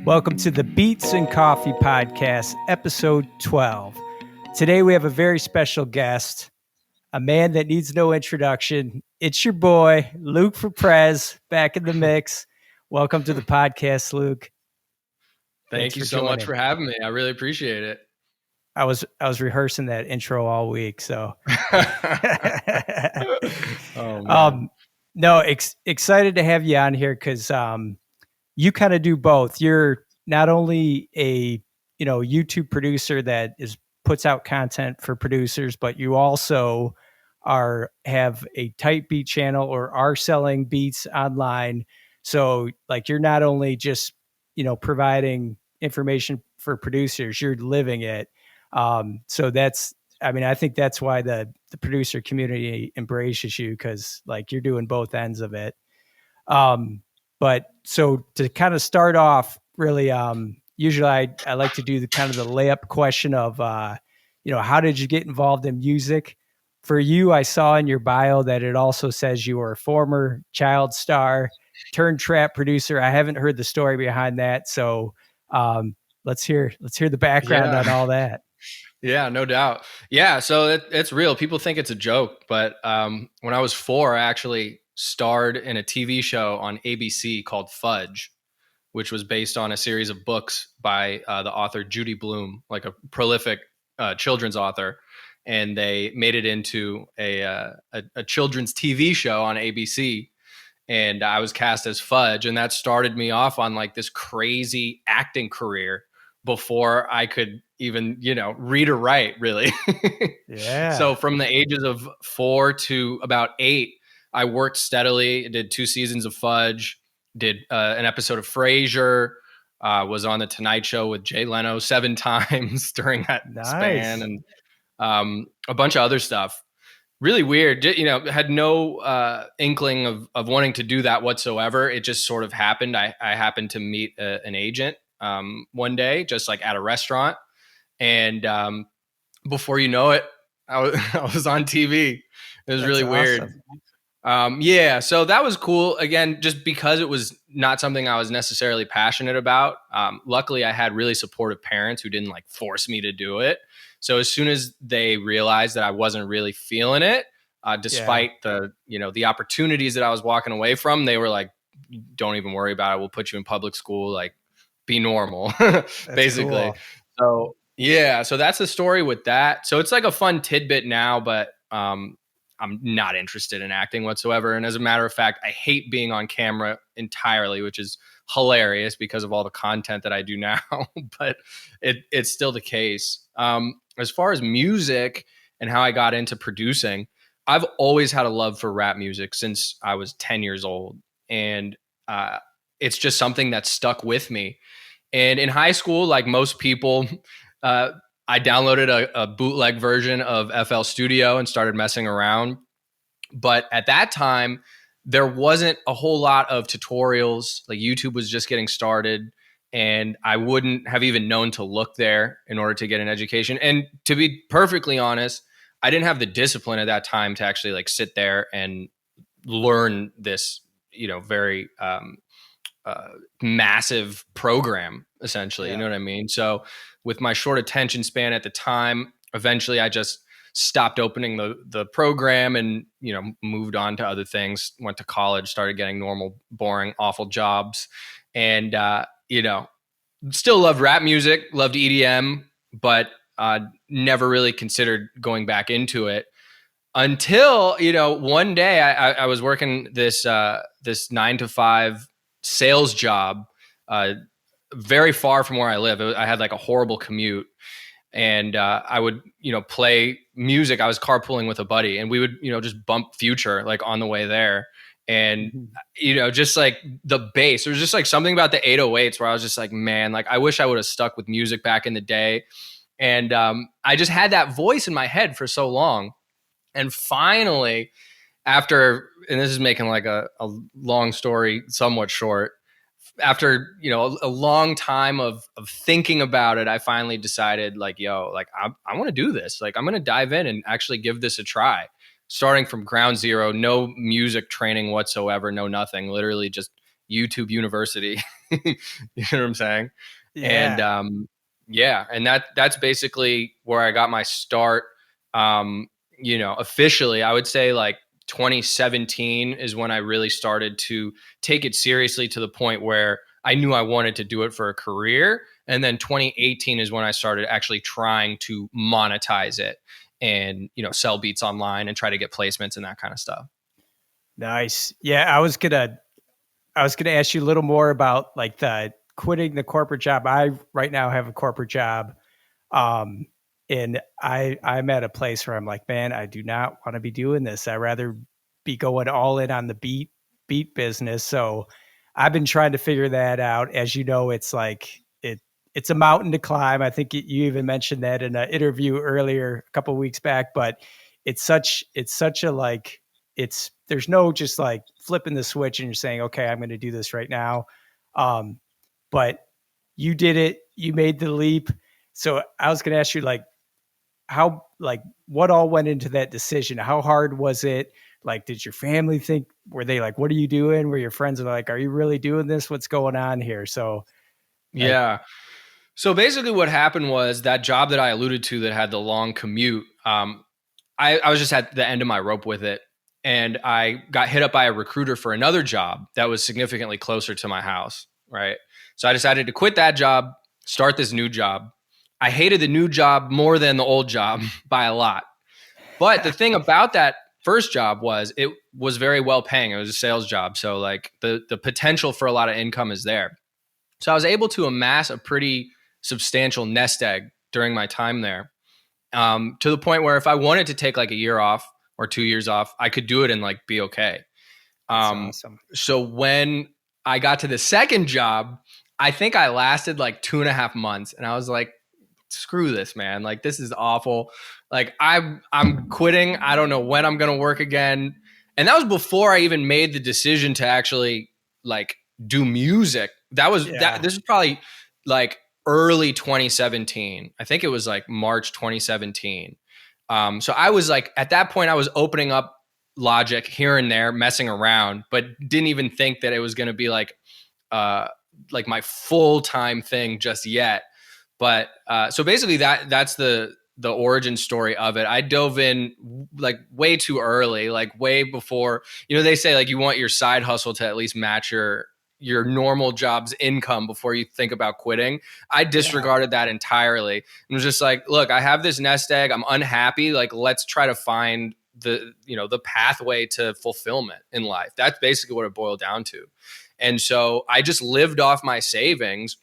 Welcome to the Beats and Coffee Podcast, episode 12. Today we have a very special guest, a man that needs no introduction. It's your boy, Luke for Prez, back in the mix. Welcome to the podcast, Luke. Thank you so much for having me. I really appreciate it. I was rehearsing that intro all week, so excited to have you on here because you kind of do both. You're not only a YouTube producer that puts out content for producers, but you also have a type beat channel or are selling beats online. So like you're not only just providing information for producers, you're living it. So I think that's why the producer community embraces you, because like you're doing both ends of it. But so to kind of start off, really, usually I like to do the kind of the layup question of, how did you get involved in music? For you, I saw in your bio that it also says you were a former child star turned trap producer. I haven't heard the story behind that, so let's hear the background on all that. Yeah, no doubt. Yeah, so it's real. People think it's a joke, but when I was 4, I actually starred in a TV show on ABC called Fudge, which was based on a series of books by the author Judy Blume, like a prolific children's author. And they made it into a children's TV show on ABC. And I was cast as Fudge. And that started me off on like this crazy acting career before I could even, read or write, really. Yeah. So from the ages of 4 to about 8, I worked steadily, did 2 seasons of Fudge, did an episode of Frasier, was on The Tonight Show with Jay Leno 7 times during that span, and a bunch of other stuff. Really weird, had no inkling of wanting to do that whatsoever. It just sort of happened. I happened to meet an agent one day, just like at a restaurant. And before you know it, I was on TV. It was really weird. Yeah, so that was cool. Again, just because it was not something I was necessarily passionate about. Luckily, I had really supportive parents who didn't like force me to do it. So as soon as they realized that I wasn't really feeling it, despite the opportunities that I was walking away from, they were like, "Don't even worry about it. We'll put you in public school. Like, be normal," basically. Cool. So yeah, so that's the story with that. So it's like a fun tidbit now, but I'm not interested in acting whatsoever. And as a matter of fact, I hate being on camera entirely, which is hilarious because of all the content that I do now, but it's still the case. As far as music and how I got into producing, I've always had a love for rap music since I was 10 years old. And it's just something that stuck with me. And in high school, like most people, I downloaded a bootleg version of FL Studio and started messing around. But at that time, there wasn't a whole lot of tutorials. Like YouTube was just getting started, and I wouldn't have even known to look there in order to get an education. And to be perfectly honest, I didn't have the discipline at that time to actually like sit there and learn this, very massive program, essentially. Yeah. You know what I mean? So with my short attention span at the time, eventually I just stopped opening the program and, moved on to other things, went to college, started getting normal, boring, awful jobs. And, still loved rap music, loved EDM, but never really considered going back into it until, one day I was working this 9-to-5 sales job, very far from where I live. I had like a horrible commute, and I would, play music. I was carpooling with a buddy, and we would, just bump Future like on the way there. And, just like the bass, there was just like something about the 808s where I was just like, man, like I wish I would have stuck with music back in the day. And I just had that voice in my head for so long. And finally, after, and this is making like a long story somewhat short, after, a long time of thinking about it, I finally decided like, I want to do this. Like, I'm going to dive in and actually give this a try, starting from ground zero, no music training whatsoever, no nothing, literally just YouTube University. You know what I'm saying? And Yeah. yeah, and that's basically where I got my start. Officially, I would say like 2017 is when I really started to take it seriously to the point where I knew I wanted to do it for a career. And then 2018 is when I started actually trying to monetize it and, sell beats online and try to get placements and that kind of stuff. Nice. Yeah, I was gonna ask you a little more about like the quitting the corporate job. I right now have a corporate job. Um, and I'm at a place where I'm like, man, I do not want to be doing this. I'd rather be going all in on the beat business. So I've been trying to figure that out. As you know, it's like it's a mountain to climb. I think you even mentioned that in an interview earlier a couple of weeks back, but it's such a like there's no just like flipping the switch and you're saying, okay, I'm going to do this right now. Um, but you did it, you made the leap. So I was going to ask you what all went into that decision? How hard was it? Like, did your family think, were they like, what are you doing? Were your friends like, are you really doing this? What's going on here? So like, Yeah. So basically, what happened was that job that I alluded to that had the long commute. I was just at the end of my rope with it. And I got hit up by a recruiter for another job that was significantly closer to my house. Right. So I decided to quit that job, start this new job. I hated the new job more than the old job by a lot. But the thing about that first job was it was very well paying. It was a sales job. So like the potential for a lot of income is there. So I was able to amass a pretty substantial nest egg during my time there, to the point where if I wanted to take like a year off or 2 years off, I could do it and like be okay. that's Um, awesome. so when I got to the second job, I think I lasted like 2.5 months, and I was like, screw this, man. Like, this is awful. Like, I'm quitting. I don't know when I'm gonna work again. And that was before I even made the decision to actually like do music. Yeah. This was probably like early 2017. I think it was like March 2017. So I was like, at that point, I was opening up Logic here and there, messing around, but didn't even think that it was going to be uh, like my full time thing just yet. But so basically, that's the origin story of it. I dove in like way too early, like way before, they say like you want your side hustle to at least match your normal job's income before you think about quitting. I Yeah. disregarded that entirely and was just like, look, I have this nest egg. I'm unhappy. Like, let's try to find the pathway to fulfillment in life. That's basically what it boiled down to. And so I just lived off my savings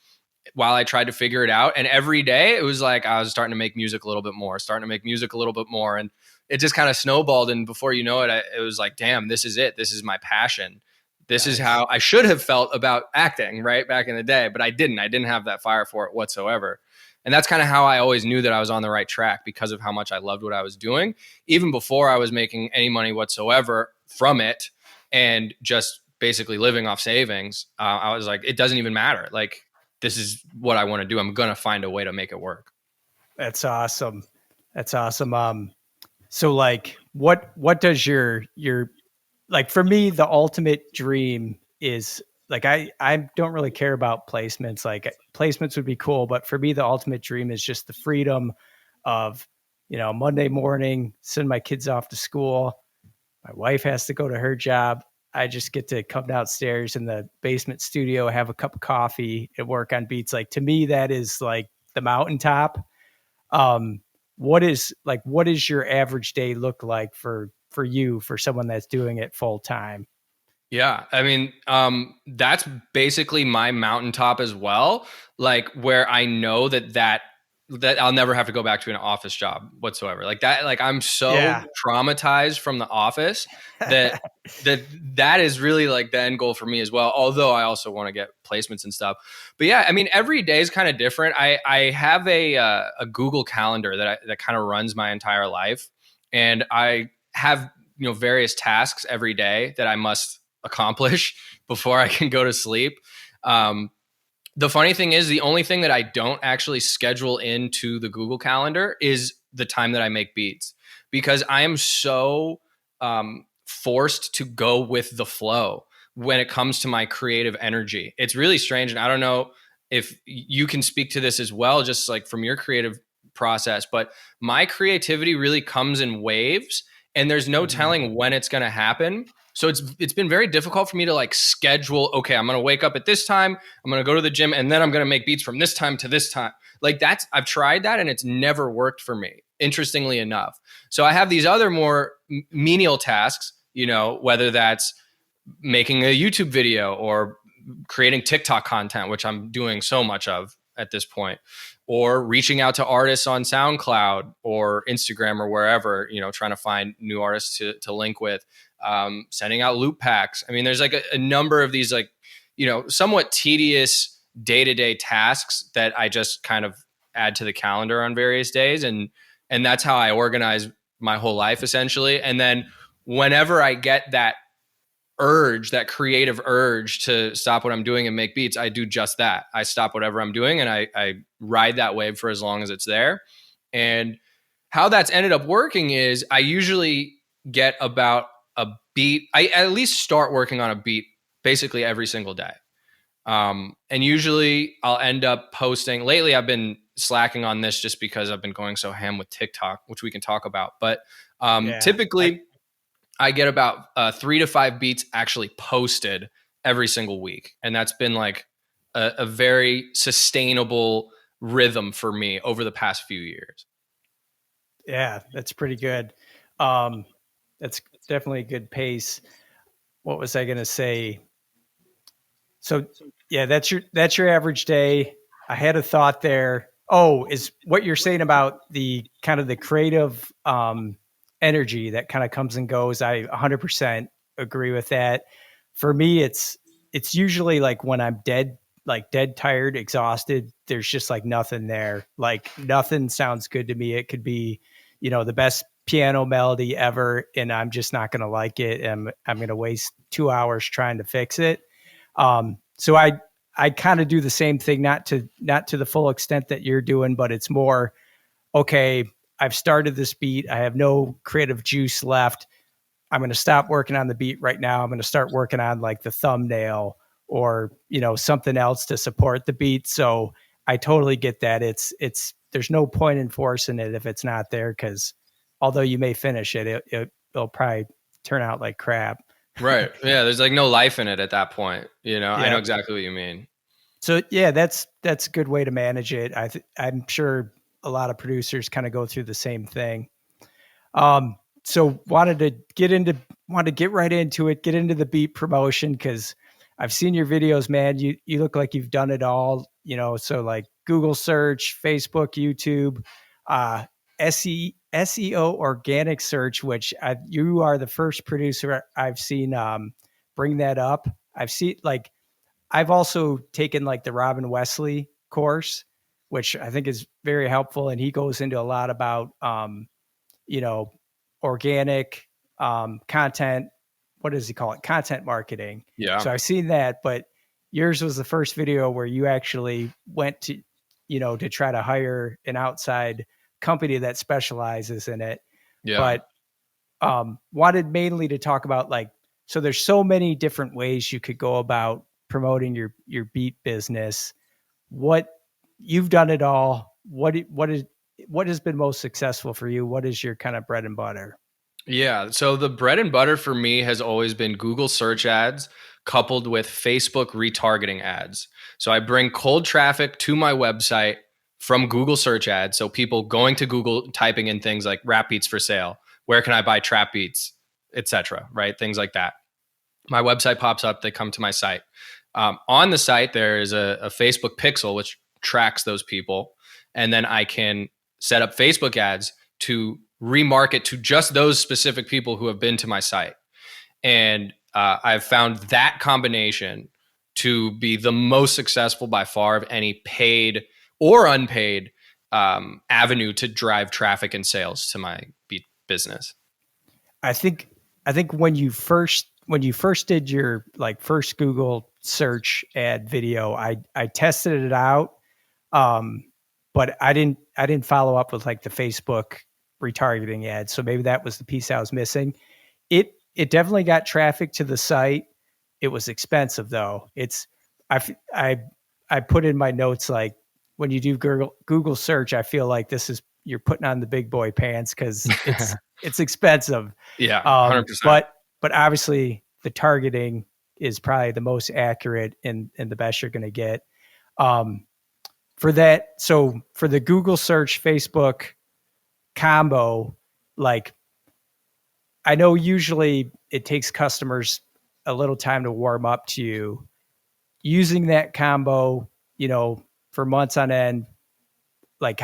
while I tried to figure it out. And every day it was like I was starting to make music a little bit more, starting to make music a little bit more. And it just kind of snowballed. And before you know it, it was like, damn, this is it. This is my passion. This is Nice. how I should have felt about acting right back in the day, but I didn't. I didn't have that fire for it whatsoever. And that's kind of how I always knew that I was on the right track, because of how much I loved what I was doing, even before I was making any money whatsoever from it and just basically living off savings. I was like, it doesn't even matter. Like, this is what I want to do. I'm going to find a way to make it work. That's awesome. That's awesome. So like what does your like, for me, the ultimate dream is like, I don't really care about placements. Like, placements would be cool, but for me, the ultimate dream is just the freedom of, Monday morning, send my kids off to school. My wife has to go to her job. I just get to come downstairs in the basement studio, have a cup of coffee, and work on beats. Like, to me, that is like the mountaintop. Um, what is your average day look like for you, for someone that's doing it full time? Yeah, I mean, that's basically my mountaintop as well. Like, where I know that I'll never have to go back to an office job whatsoever. Like that, like I'm so Yeah. traumatized from the office that that is really like the end goal for me as well. Although I also want to get placements and stuff. But yeah, I mean, every day is kind of different. I have a Google Calendar that kind of runs my entire life, and I have various tasks every day that I must accomplish before I can go to sleep. The funny thing is, the only thing that I don't actually schedule into the Google Calendar is the time that I make beats, because I am so forced to go with the flow. when it comes to my creative energy. It's really strange. And I don't know if you can speak to this as well, just like from your creative process, but my creativity really comes in waves and there's no telling when it's going to happen. So it's been very difficult for me to like schedule, okay, I'm going to wake up at this time, I'm going to go to the gym, and then I'm going to make beats from this time to this time. Like I've tried that and it's never worked for me, interestingly enough. So I have these other more menial tasks, whether that's making a YouTube video or creating TikTok content, which I'm doing so much of at this point, or reaching out to artists on SoundCloud or Instagram or wherever, trying to find new artists to link with, sending out loop packs. I mean, there's like a number of these like, somewhat tedious day-to-day tasks that I just kind of add to the calendar on various days. And that's how I organize my whole life essentially. And then whenever I get that creative urge to stop what I'm doing and make beats, I do just that. I stop whatever I'm doing and I ride that wave for as long as it's there. And how that's ended up working is I usually get about a beat. I at least start working on a beat basically every single day. And usually I'll end up posting. Lately, I've been slacking on this just because I've been going so ham with TikTok, which we can talk about. But typically, I get about 3 to 5 beats actually posted every single week. And that's been like a very sustainable rhythm for me over the past few years. Yeah, that's pretty good. That's definitely a good pace. What was I going to say? So yeah, that's your average day. I had a thought there. Oh, is what you're saying about the kind of the creative energy that kind of comes and goes. I 100% agree with that. For me, it's usually like when I'm dead tired, exhausted, there's just like nothing there. Like nothing sounds good to me. It could be, the best piano melody ever, and I'm just not going to like it. And I'm going to waste 2 hours trying to fix it. So I kind of do the same thing, not to the full extent that you're doing, but it's more, okay, I've started this beat. I have no creative juice left. I'm going to stop working on the beat right now. I'm going to start working on like the thumbnail or, something else to support the beat. So I totally get that. There's no point in forcing it if it's not there, because although you may finish it, it'll probably turn out like crap. Right. Yeah. There's like no life in it at that point. Yeah. I know exactly what you mean. So yeah, that's a good way to manage it. I'm sure a lot of producers kind of go through the same thing. So wanted to get right into it, get into the beat promotion, because I've seen your videos, man. You look like you've done it all, so like Google search, Facebook, YouTube, SEO, organic search, which you are the first producer I've seen bring that up. I've also taken like the Robin Wesley course, which I think is very helpful. And he goes into a lot about, organic content. What does he call it? Content marketing. Yeah. So I've seen that, but yours was the first video where you actually went to, to try to hire an outside company that specializes in it. Yeah. But wanted mainly to talk about so there's so many different ways you could go about promoting your beat business. What you've done it all. What has been most successful for you? What is your kind of bread and butter? Yeah. So the bread and butter for me has always been Google search ads coupled with Facebook retargeting ads. So I bring cold traffic to my website from Google search ads. So people going to Google, typing in things like rap beats for sale, where can I buy trap beats, etc. Right? Things like that. My website pops up. They come to my site. On the site, there is a Facebook pixel, which tracks those people. And then I can set up Facebook ads to remarket to just those specific people who have been to my site. And I've found that combination to be the most successful by far of any paid or unpaid avenue to drive traffic and sales to my business. I think when you first did your first Google search ad video, I tested it out, but I didn't follow up with the Facebook retargeting ads. So maybe that was the piece I was missing. It definitely got traffic to the site. it was expensive though. I put in my notes, like when you do Google search, I feel like you're putting on the big boy pants because it's expensive. Yeah, 100%. But obviously the targeting is probably the most accurate and the best you're going to get. For that, so for the Google search Facebook combo, like I know usually it takes customers a little time to warm up to you. Using that combo, for months on end, like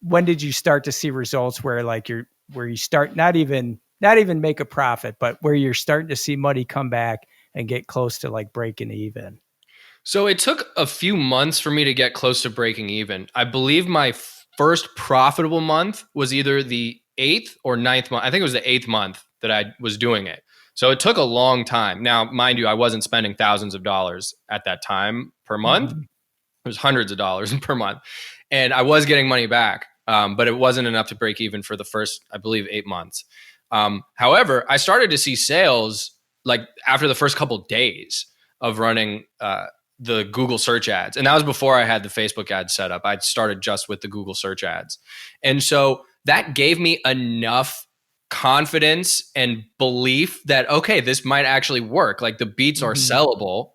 when did you start to see results where like where you start not even make a profit, but where you're starting to see money come back and get close to like breaking even? So it took a few months for me to get close to breaking even. I believe my first profitable month was either the 8th or 9th month. I think it was the 8th month that I was doing it. So it took a long time. Now, mind you, I wasn't spending thousands of dollars at that time per month. Mm-hmm. It was hundreds of dollars per month. And I was getting money back, but it wasn't enough to break even for the first, I believe, 8 months. However, I started to see sales like after the first couple of days of running the Google search ads. And that was before I had the Facebook ads set up. I'd started just with the Google search ads. And so that gave me enough confidence and belief that, okay, this might actually work. Like the beats are sellable.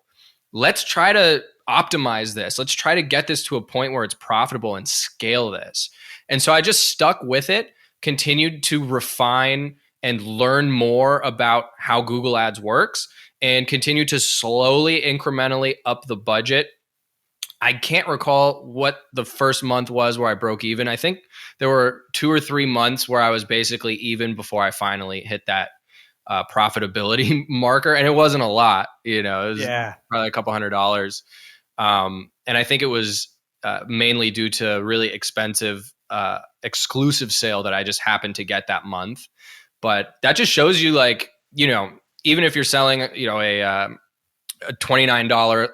Let's try to optimize this. Let's try to get this to a point where it's profitable and scale this. And so I just stuck with it, continued to refine and learn more about how Google Ads works, and continue to slowly, incrementally up the budget. I can't recall what the first month was where I broke even. I think there were 2 or 3 months where I was basically even before I finally hit that profitability marker. And it wasn't a lot, it was probably a couple $100. And I think it was mainly due to really expensive exclusive sale that I just happened to get that month. But that just shows you, like, even if you're selling, a $29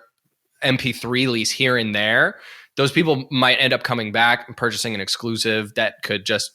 MP3 lease here and there, those people might end up coming back and purchasing an exclusive that could just,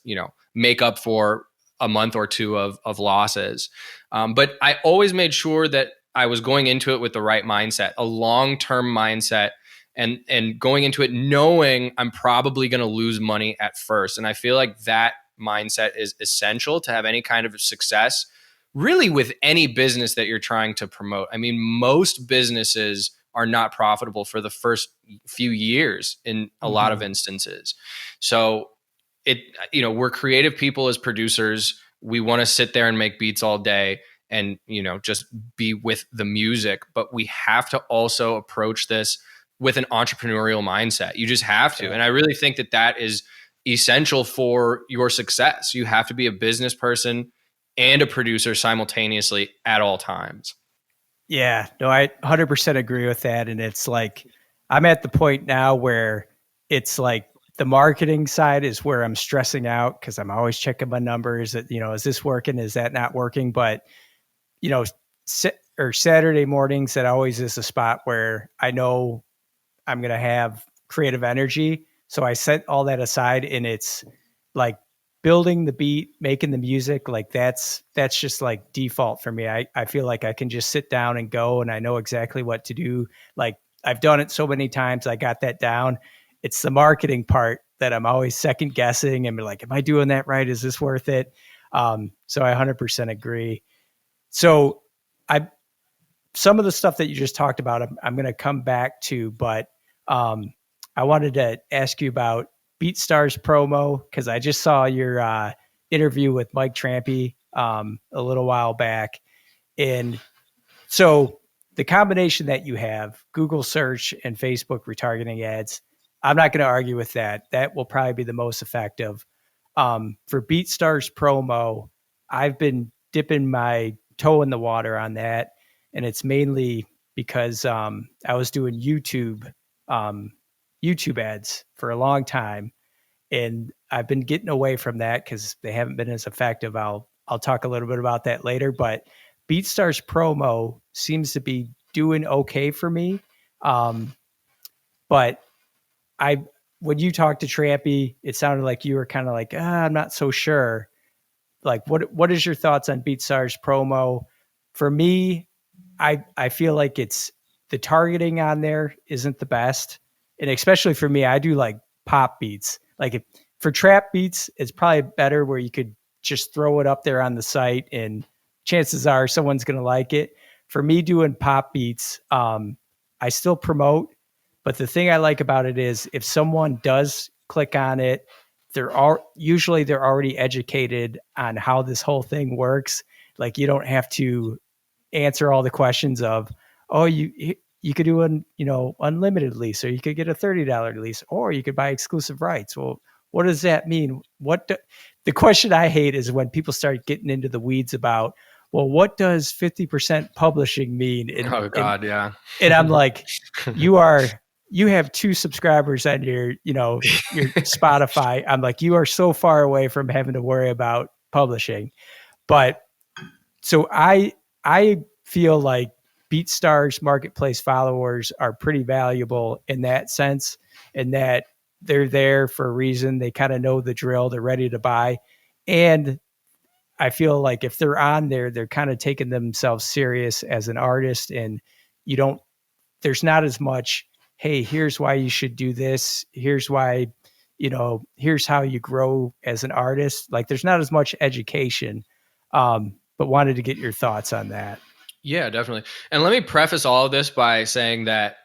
make up for a month or two of losses. But I always made sure that I was going into it with the right mindset, a long-term mindset, and going into it knowing I'm probably going to lose money at first. And I feel like that mindset is essential to have any kind of success, really, with any business that you're trying to promote. I mean, most businesses are not profitable for the first few years in a lot of instances. So we're creative people as producers. We want to sit there and make beats all day and, just be with the music, but we have to also approach this with an entrepreneurial mindset. You just have to. And I really think that is essential for your success. You have to be a business person and a producer simultaneously at all times. Yeah, no, I 100% agree with that. And it's like, I'm at the point now where it's like the marketing side is where I'm stressing out because I'm always checking my numbers. That, is this working? Is that not working? But, Saturday mornings, that always is a spot where I know I'm going to have creative energy. So I set all that aside, and it's like building the beat, making the music. Like that's just like default for me. I feel like I can just sit down and go, and I know exactly what to do. Like I've done it so many times. I got that down. It's the marketing part that I'm always second guessing and be like, am I doing that right? Is this worth it? So I 100% agree. So some of the stuff that you just talked about, I'm going to come back to, but I wanted to ask you about Beatstars Promo, because I just saw your interview with Mike Trampy a little while back. And so the combination that you have, Google search and Facebook retargeting ads, I'm not going to argue with that. That will probably be the most effective. For Beatstars Promo, I've been dipping my toe in the water on that. And it's mainly because I was doing YouTube ads for a long time, and I've been getting away from that because they haven't been as effective. I'll talk a little bit about that later, but Beatstars Promo seems to be doing okay for me. But when you talked to Trampy, it sounded like you were kind of like, I'm not so sure. Like, what is your thoughts on Beatstars Promo? For me, I feel like it's the targeting on there isn't the best. And especially for me, I do like pop beats. Like if for trap beats, it's probably better where you could just throw it up there on the site and chances are someone's going to like it. For me doing pop beats, I still promote, but the thing I like about it is if someone does click on it, usually they're already educated on how this whole thing works. Like you don't have to answer all the questions of, oh, you could do unlimited lease, or you could get a $30 lease, or you could buy exclusive rights. Well, what does that mean? The question I hate is when people start getting into the weeds about, well, what does 50% publishing mean? Oh God, yeah. And I'm like, you have 2 subscribers on your Spotify. I'm like, you are so far away from having to worry about publishing. But so I feel like BeatStars marketplace followers are pretty valuable in that sense, in that they're there for a reason. They kind of know the drill. They're ready to buy. And I feel like if they're on there, they're kind of taking themselves serious as an artist. And there's not as much, hey, here's why you should do this. Here's why, here's how you grow as an artist. Like there's not as much education. But wanted to get your thoughts on that. Yeah, definitely. And let me preface all of this by saying that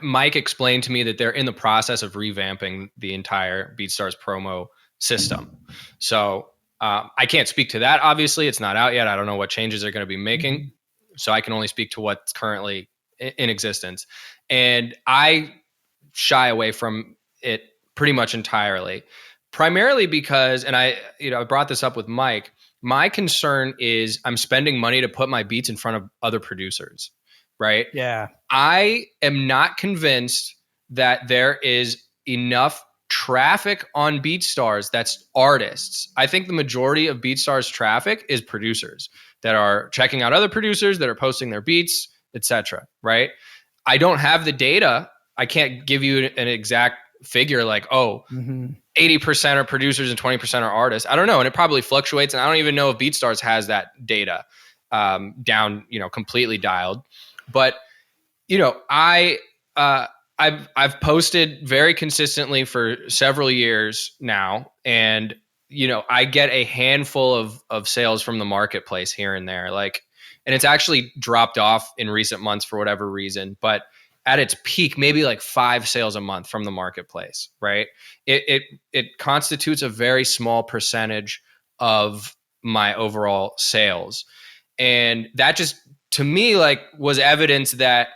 Mike explained to me that they're in the process of revamping the entire BeatStars Promo system. So I can't speak to that. Obviously, it's not out yet. I don't know what changes they're going to be making. Mm-hmm. So I can only speak to what's currently in existence. And I shy away from it pretty much entirely, primarily because, and I brought this up with Mike, my concern is I'm spending money to put my beats in front of other producers, right? Yeah. I am not convinced that there is enough traffic on BeatStars that's artists. I think the majority of BeatStars traffic is producers that are checking out other producers that are posting their beats, etc. Right? I don't have the data. I can't give you an exact figure like, 80% are producers and 20% are artists. I don't know. And it probably fluctuates. And I don't even know if BeatStars has that data down, completely dialed. But, I've posted very consistently for several years now. And, I get a handful of sales from the marketplace here and there. And it's actually dropped off in recent months for whatever reason. But at its peak, maybe like 5 sales a month from the marketplace, right? It constitutes a very small percentage of my overall sales. And that just, to me, was evidence that,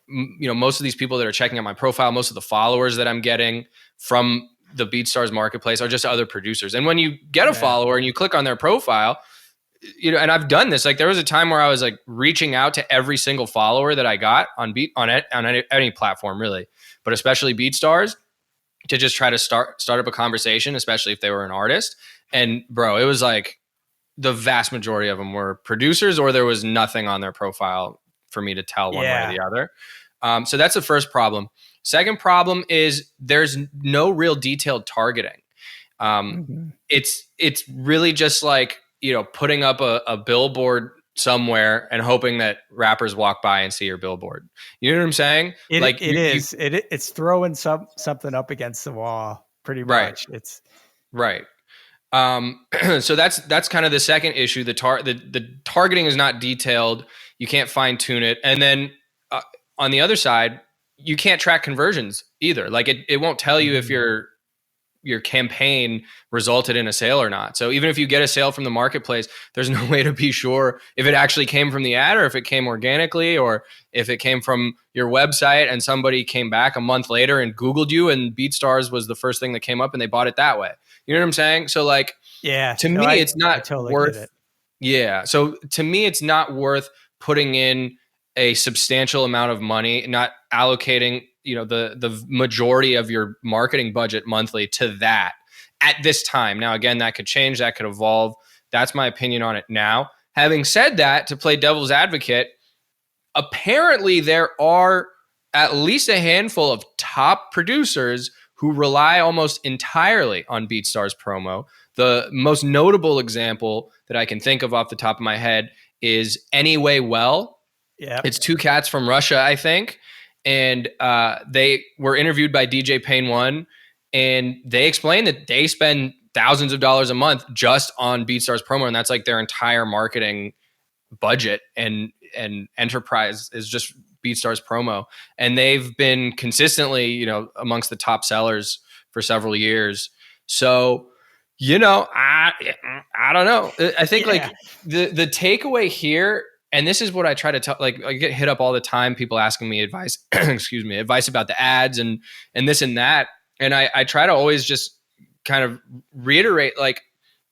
most of these people that are checking out my profile, most of the followers that I'm getting from the BeatStars marketplace are just other producers. And when you get a follower and you click on their profile, and I've done this, there was a time where I was reaching out to every single follower that I got on any platform really, but especially BeatStars, to just try to start up a conversation, especially if they were an artist. And bro, it was the vast majority of them were producers, or there was nothing on their profile for me to tell one way or the other. So that's the first problem. Second problem is there's no real detailed targeting. It's really just putting up a billboard somewhere and hoping that rappers walk by and see your billboard. You know what I'm saying? It's throwing something up against the wall pretty much. It's right. So that's kind of the second issue. The targeting is not detailed. You can't fine tune it. And then on the other side, you can't track conversions either. It won't tell you if your campaign resulted in a sale or not. So even if you get a sale from the marketplace, there's no way to be sure if it actually came from the ad, or if it came organically, or if it came from your website and somebody came back a month later and Googled you and BeatStars was the first thing that came up and they bought it that way. You know what I'm saying? So it's not totally worth. Yeah. So to me, it's not worth putting in a substantial amount of money, not allocating the majority of your marketing budget monthly to that at this time. Now, again, that could change, that could evolve. That's my opinion on it now. Having said that, to play devil's advocate, apparently there are at least a handful of top producers who rely almost entirely on BeatStars Promo. The most notable example that I can think of off the top of my head is Anyway Well. Yeah. It's two cats from Russia, I think. And they were interviewed by DJ Payne One, and they explained that they spend thousands of dollars a month just on Beatstars Promo, and that's like their entire marketing budget and enterprise is just Beatstars Promo. And they've been consistently, amongst the top sellers for several years. So, I don't know. I think like the takeaway here, and this is what I try to tell, like I get hit up all the time, people asking me advice, advice about the ads and this and that. And I try to always just kind of reiterate, like,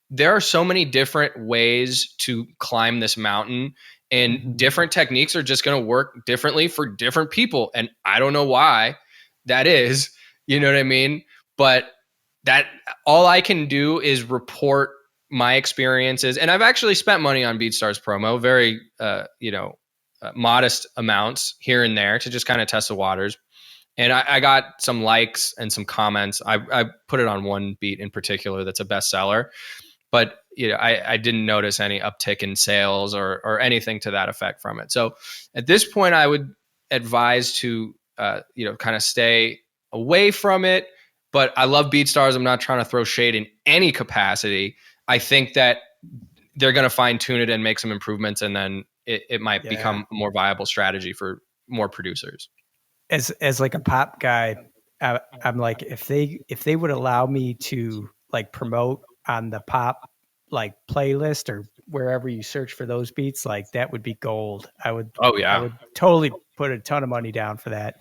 there are so many different ways to climb this mountain, and different techniques are just going to work differently for different people. And I don't know why that is, you know what I mean? But that all I can do is report my experiences. And I've actually spent money on Beatstars Promo, very, modest amounts here and there to just kind of test the waters. And I got some likes and some comments. I put it on one beat in particular that's a bestseller, but I didn't notice any uptick in sales or anything to that effect from it. So at this point, I would advise to kind of stay away from it. But I love BeatStars. I'm not trying to throw shade in any capacity. I think that they're going to fine tune it and make some improvements, and then it might become a more viable strategy for more producers. As like a pop guy, I'm like, if they would allow me to like promote on the pop like playlist or wherever you search for those beats, like that would be gold. I would totally put a ton of money down for that.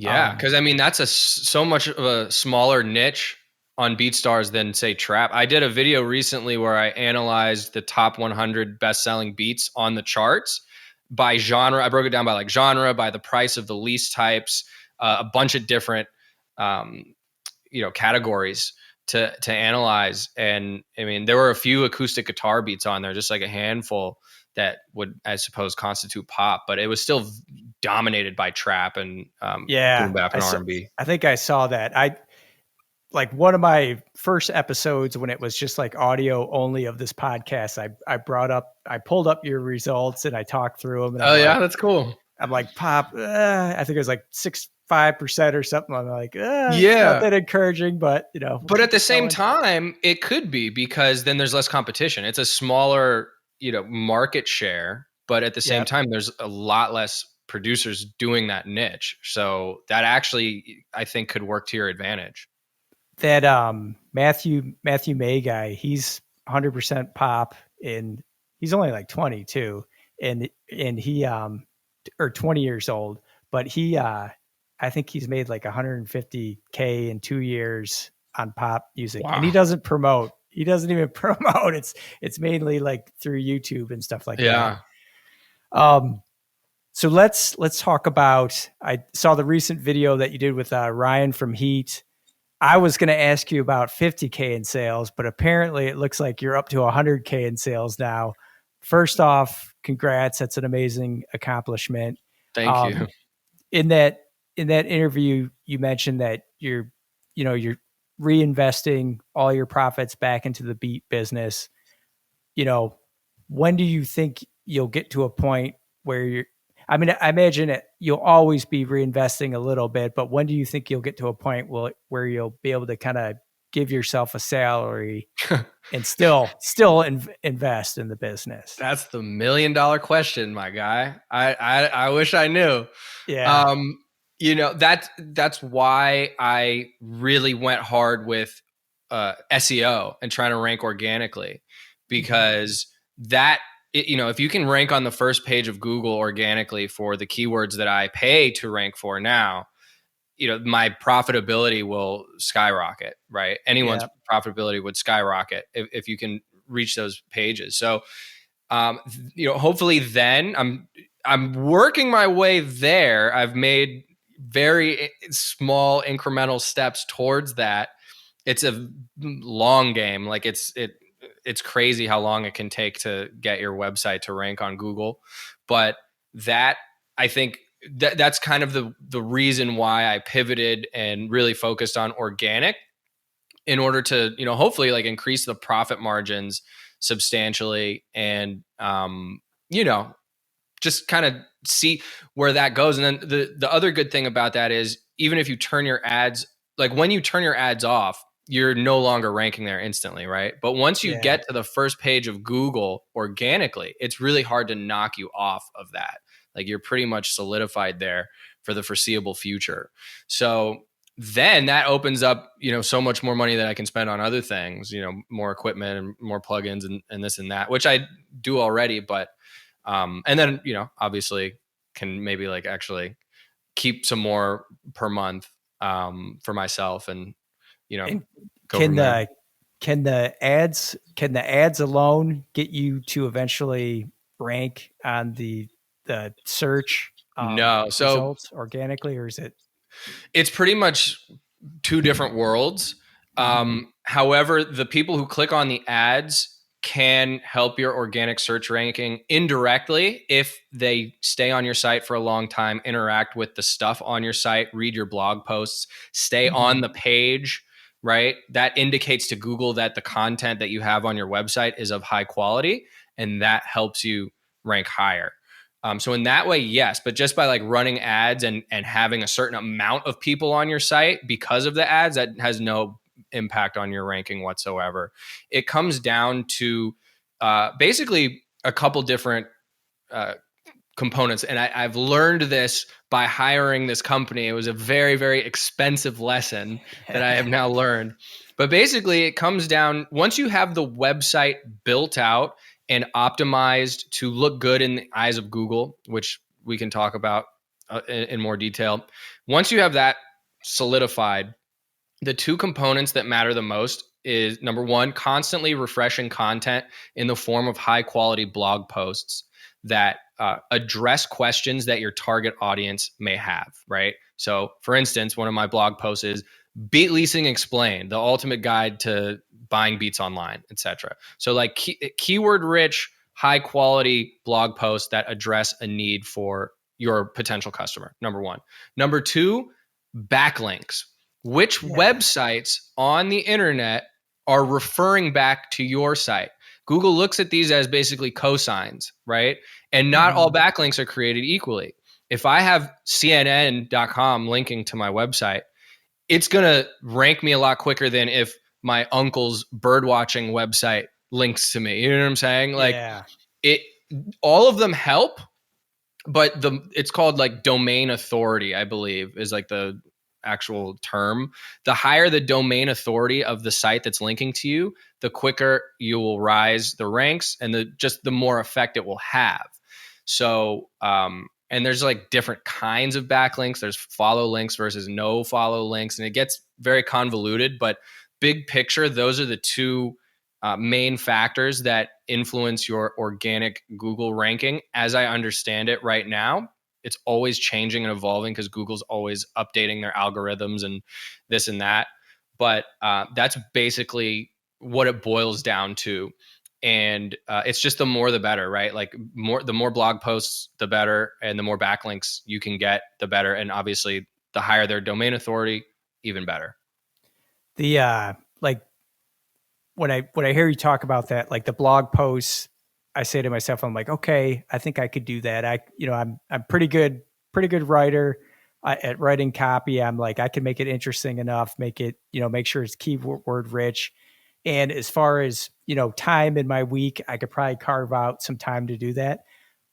Yeah, because I mean that's so much of a smaller niche on BeatStars than say trap. I did a video recently where I analyzed the top 100 best-selling beats on the charts by genre. I broke it down by like genre, by the price of the lease types, a bunch of different categories to analyze. And I mean, there were a few acoustic guitar beats on there, just like a handful that would, I suppose, constitute pop, but it was still dominated by trap and boom bap and R&B. I think I saw that. Like one of my first episodes when it was just like audio only of this podcast, I pulled up your results and I talked through them. And that's cool. I'm like, pop, I think it was like 5% or something. I'm like, it's not that encouraging, but But at the same time, it could be, because then there's less competition. It's a smaller, market share, but at the same time, there's a lot less producers doing that niche. So that actually, I think, could work to your advantage. That Matthew May guy, he's 100% pop, and he's only like 22, and he or 20 years old, but he I think he's made like 150K in 2 years on pop music. Wow. And he doesn't promote. He doesn't even promote. It's mainly like through YouTube and stuff like that. So let's talk about, I saw the recent video that you did with Ryan from Heat. I was going to ask you about 50K in sales, but apparently it looks like you're up to 100K in sales now. First off, congrats. That's an amazing accomplishment. Thank you. In that interview, you mentioned that you're reinvesting all your profits back into the beat business. When do you think you'll get to a point where I imagine you'll always be reinvesting a little bit, but when do you think you'll get to a point where you'll be able to kind of give yourself a salary and still invest in the business? That's the $1 million question, my guy. I wish I knew. Yeah. That's why I really went hard with SEO and trying to rank organically, because if you can rank on the first page of Google organically for the keywords that I pay to rank for now, my profitability will skyrocket, right? Anyone's profitability would skyrocket if you can reach those pages. So, hopefully then I'm working my way there. I've made very small incremental steps towards that. It's a long game. Like it's crazy how long it can take to get your website to rank on Google. But that, I think that's kind of the reason why I pivoted and really focused on organic, in order to, hopefully like increase the profit margins substantially and you know, just kind of see where that goes. And then the other good thing about that is, even if you turn your ads, like when you turn your ads off, you're no longer ranking there instantly, right? But once you Yeah. get to the first page of Google organically, it's really hard to knock you off of that. Like you're pretty much solidified there for the foreseeable future. So then that opens up, so much more money that I can spend on other things, more equipment and more plugins and this and that, which I do already. But and then, obviously can maybe like actually keep some more per month for myself and, And go can from there. the ads alone get you to eventually rank on the search No. So results organically, or is it? it's pretty much two different worlds. Mhm. However, the people who click on the ads can help your organic search ranking indirectly if they stay on your site for a long time, interact with the stuff on your site, read your blog posts, stay on Mhm. the page, right? That indicates to Google that the content that you have on your website is of high quality, and that helps you rank higher. So in that way, yes, but just by like running ads and having a certain amount of people on your site because of the ads, that has no impact on your ranking whatsoever. It comes down to basically a couple different uh, components, and I've learned this by hiring this company. It was a very, very expensive lesson that I have now learned. But basically, it comes down, once you have the website built out and optimized to look good in the eyes of Google, which we can talk about in more detail. Once you have that solidified, the two components that matter the most is, number one, constantly refreshing content in the form of high quality blog posts that address questions that your target audience may have, right? So, for instance, one of my blog posts is Beat Leasing Explained, the ultimate guide to buying beats online, etc. So, like keyword rich, high quality blog posts that address a need for your potential customer. Number one. Number two, backlinks. Which Yeah. websites on the internet are referring back to your site? Google looks at these as basically cosigns, right? And not all Mhm. backlinks are created equally. If I have CNN.com linking to my website, it's going to rank me a lot quicker than if my uncle's birdwatching website links to me. You know what I'm saying? Like Yeah. it, all of them help, but it's called like domain authority, I believe, is like the actual term. The higher the domain authority of the site that's linking to you, the quicker you will rise the ranks, and the more effect it will have. So and there's like different kinds of backlinks. There's follow links versus no follow links, and it gets very convoluted. But big picture, those are the two main factors that influence your organic Google ranking. As I understand it right now, it's always changing and evolving because Google's always updating their algorithms and this and that. But that's basically what it boils down to. And it's just the more the better, right? Like the more blog posts, the better, and the more backlinks you can get, the better. And obviously, the higher their domain authority, even better. The like when I hear you talk about that, like the blog posts, I say to myself, I'm like, okay, I think I could do that. I'm pretty good writer at writing copy. I'm like, I can make it interesting enough, make it, make sure it's keyword rich. And as far as, time in my week, I could probably carve out some time to do that.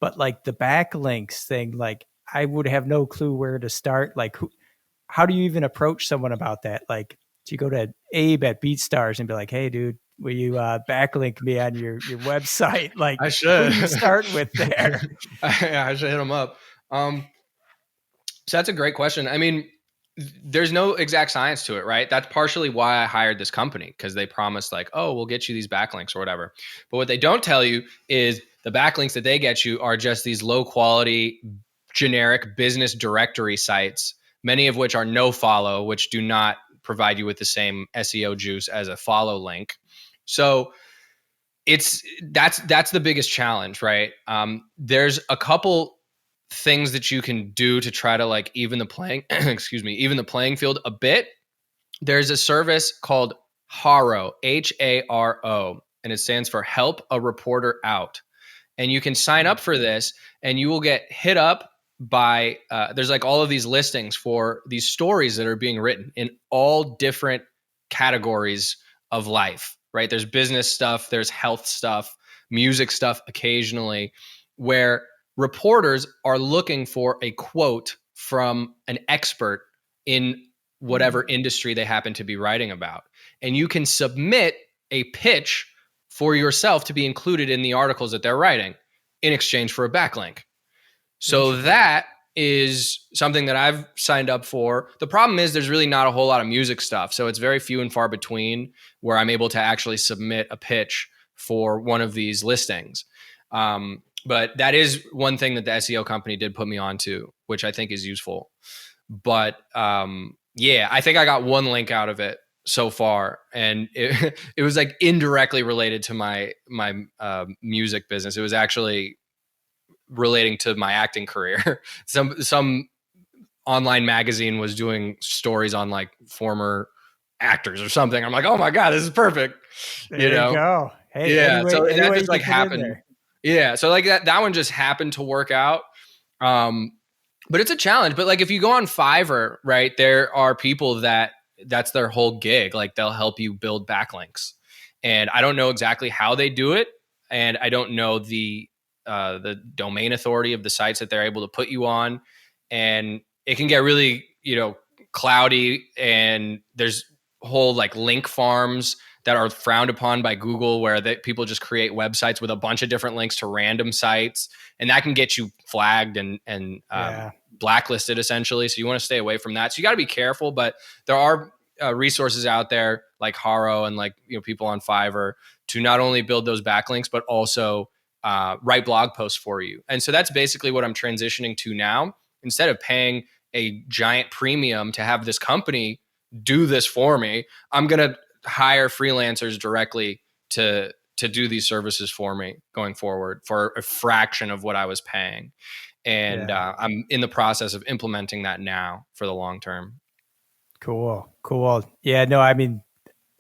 But like the backlinks thing, like I would have no clue where to start. Like how do you even approach someone about that? Like, do you go to Abe at Beatstars and be like, "Hey, dude, will you backlink me on your website?" Like, I who should. do you start with there? I should hit them up. So that's a great question. I mean, there's no exact science to it, right? That's partially why I hired this company, because they promised like, oh, we'll get you these backlinks or whatever. But what they don't tell you is the backlinks that they get you are just these low quality, generic business directory sites, many of which are no follow, which do not provide you with the same SEO juice as a follow link. So that's the biggest challenge, right? There's a couple things that you can do to try to like even the playing excuse me, even the playing field a bit. There's a service called Haro, Haro, and it stands for Help a Reporter Out. and you can sign up for this, and you will get hit up by there's like all of these listings for these stories that are being written in all different categories of life, right? There's business stuff, there's health stuff, music stuff occasionally, where reporters are looking for a quote from an expert in whatever industry they happen to be writing about. And you can submit a pitch for yourself to be included in the articles that they're writing in exchange for a backlink. So that is something that I've signed up for. The problem is there's really not a whole lot of music stuff. So it's very few and far between where I'm able to actually submit a pitch for one of these listings. But that is one thing that the SEO company did put me onto, which I think is useful. But yeah, I think I got one link out of it so far, and it was like indirectly related to my music business. It was actually relating to my acting career. Some online magazine was doing stories on like former actors or something. I'm like, oh my God, this is perfect. There you go. Hey, Yeah. So that anyway just like happened. Yeah. So like that one just happened to work out. But it's a challenge. But like if you go on Fiverr, right, there are people that's their whole gig. Like they'll help you build backlinks. And I don't know exactly how they do it. And I don't know the domain authority of the sites that they're able to put you on. And it can get really, cloudy, and there's whole like link farms that are frowned upon by Google, where people just create websites with a bunch of different links to random sites, and that can get you flagged and blacklisted essentially. So you want to stay away from that. So you got to be careful, but there are resources out there like Haro and like people on Fiverr to not only build those backlinks, but also write blog posts for you. And so that's basically what I'm transitioning to now. Instead of paying a giant premium to have this company do this for me, I'm going to hire freelancers directly to do these services for me going forward for a fraction of what I was paying. And I'm in the process of implementing that now for the long term. Cool. Yeah, no, I mean,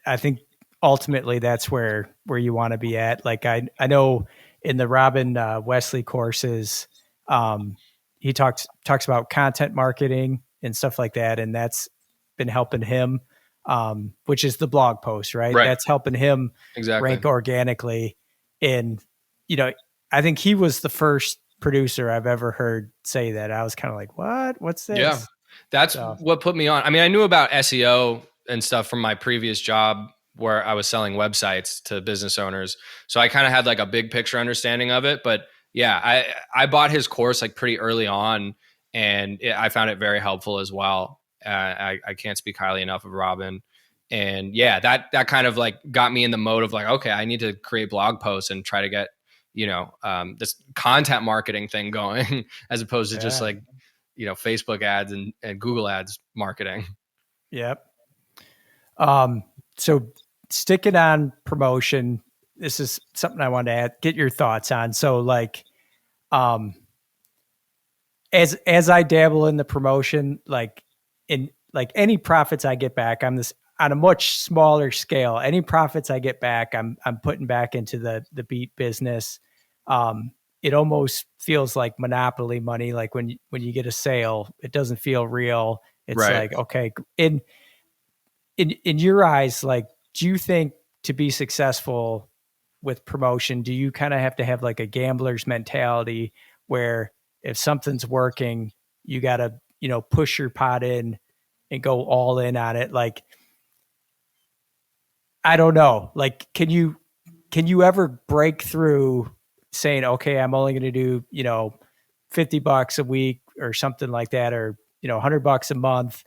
I think ultimately that's where you want to be at. Like I know in the Robin Wesley courses, he talks about content marketing and stuff like that, and that's been helping him, which is the blog post, right? That's helping him rank organically. And I think he was the first producer I've ever heard say that. I was kind of like, what's this? Yeah, that's what put me on. I mean, I knew about SEO and stuff from my previous job where I was selling websites to business owners. So I kind of had like a big picture understanding of it. But yeah, I bought his course like pretty early on, and I found it very helpful as well. I can't speak highly enough of Robin. And yeah, that kind of like got me in the mode of like, okay, I need to create blog posts and try to get, this content marketing thing going as opposed to just like, Facebook ads and Google ads marketing. Yep. So sticking on promotion, this is something I wanted to get your thoughts on. So like, as I dabble in the promotion, like in like any profits I get back, I'm this on a much smaller scale. Any profits I get back, I'm putting back into the beat business. It almost feels like monopoly money. Like when you get a sale, it doesn't feel real. It's like, okay, in your eyes, like, do you think to be successful with promotion, do you kind of have to have like a gambler's mentality where if something's working, you got to, push your pot in and go all in on it? Like, I don't know. Like, can you ever break through saying, okay, I'm only going to do, $50 a week or something like that, or, $100 a month?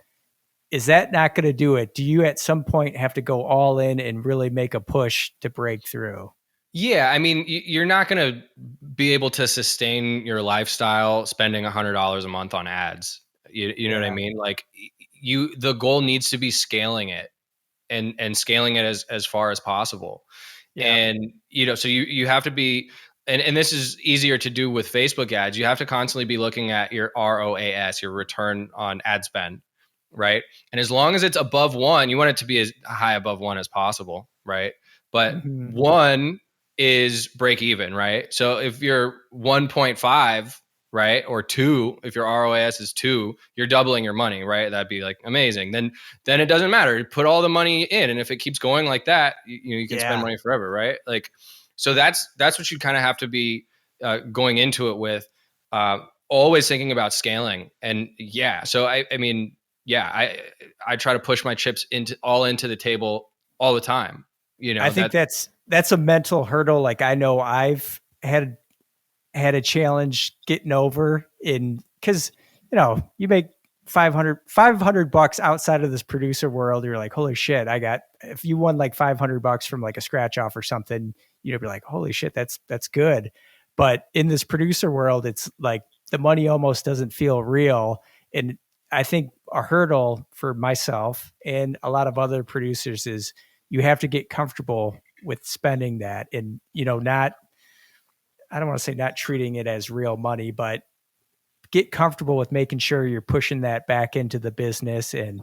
Is that not going to do it? Do you at some point have to go all in and really make a push to break through? Yeah. I mean, you're not going to be able to sustain your lifestyle spending $100 a month on ads. You know what I mean? Like the goal needs to be scaling it and scaling it as far as possible. Yeah. And, so you have to be, and this is easier to do with Facebook ads. You have to constantly be looking at your ROAS, your return on ad spend, right? And as long as it's above 1, you want it to be as high above 1 as possible, right? But 1 is break even, right? So if you're 1.5, right, or 2, if your ROAS is 2, you're doubling your money, right? That'd be like amazing. Then it doesn't matter. Put all the money in, and if it keeps going like that, you can spend Yeah. money forever, right? Like, so that's what you kind of have to be going into it with. Always thinking about scaling, and yeah. So I mean, yeah, I try to push my chips into the table all the time. You I know think that. that's a mental hurdle. Like I know I've had a challenge getting over in because you make 500 bucks outside of this producer world. You're like, holy shit, if you won like 500 bucks from like a scratch off or something, you'd be like, holy shit, that's good. But in this producer world, it's like the money almost doesn't feel real. And I think a hurdle for myself and a lot of other producers is you have to get comfortable with spending that and, not, I don't want to say not treating it as real money, but get comfortable with making sure you're pushing that back into the business. And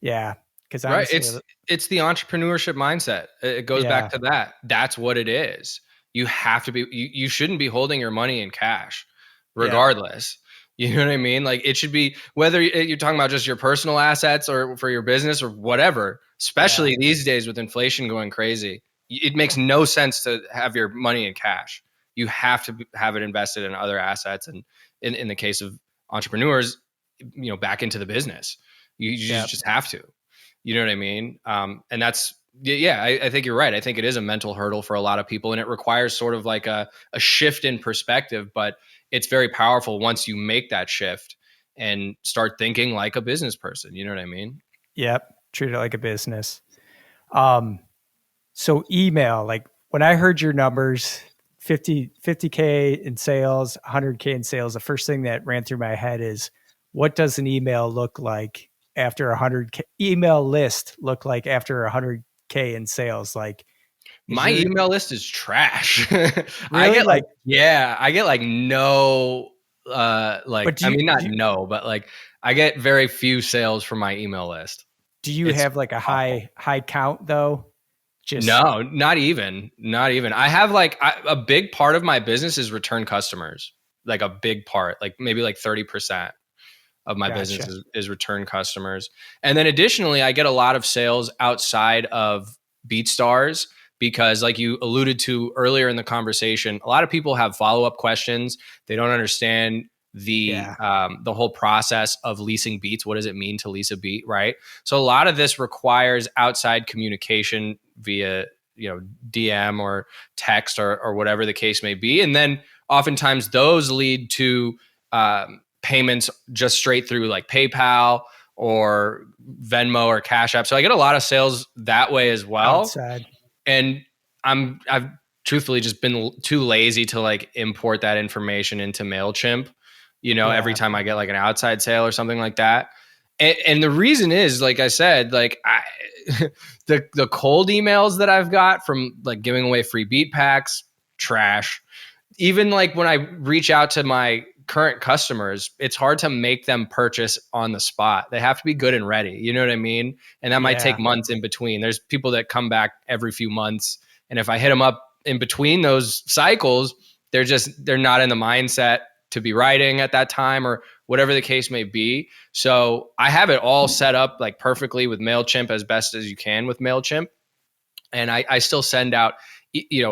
yeah, because Right. honestly, It's the entrepreneurship mindset. It goes back yeah, to that. That's what it is. You have to be you shouldn't be holding your money in cash yeah, regardless. You know what I mean? Like it should be whether you're talking about just your personal assets or for your business or whatever, yeah, especially these days with inflation going crazy. It makes no sense to have your money in cash. You have to have it invested in other assets and in the case of entrepreneurs, back into the business. You yeah, just have to. You know what I mean? And that's, yeah, I think you're right. I think it is a mental hurdle for a lot of people, and it requires sort of like a shift in perspective, but it's very powerful once you make that shift and start thinking like a business person. You know what I mean? yep. Treat it like a business. Um, so email, like when I heard your numbers, 50K in sales, 100K in sales, the first thing that ran through my head is what does an email look like after 100K email list look like after 100K in sales? Like, is My your email list is trash. I really get like, like, yeah, I get like no, but like, I mean, not no, but like I get very few sales from my email list. do you It's have like a awful. high count though? Just, No, not even. Not even. I have like a big part of my business is return customers. Like a big part, like maybe like 30% of my business gotcha. is return customers. And then additionally, I get a lot of sales outside of BeatStars because like you alluded to earlier in the conversation, a lot of people have follow-up questions. They don't understand Yeah. the whole process of leasing beats. What does it mean to lease a beat, right? So a lot of this requires outside communication via DM or text or whatever the case may be, and then oftentimes those lead to payments just straight through like PayPal or Venmo or Cash App. So I get a lot of sales that way as well. Outside. And I've truthfully just been too lazy to like import that information into MailChimp, every Yeah. time I get like an outside sale or something like that. And the reason is, like I said, like the cold emails that I've got from like giving away free beat packs, trash. Even like when I reach out to my current customers, it's hard to make them purchase on the spot. They have to be good and ready. You know what I mean? And that might take Yeah. months in between. There's people that come back every few months. And if I hit them up in between those cycles, they're not in the mindset to be writing at that time or whatever the case may be. So I have it all set up like perfectly with MailChimp as best as you can with MailChimp. And I still send out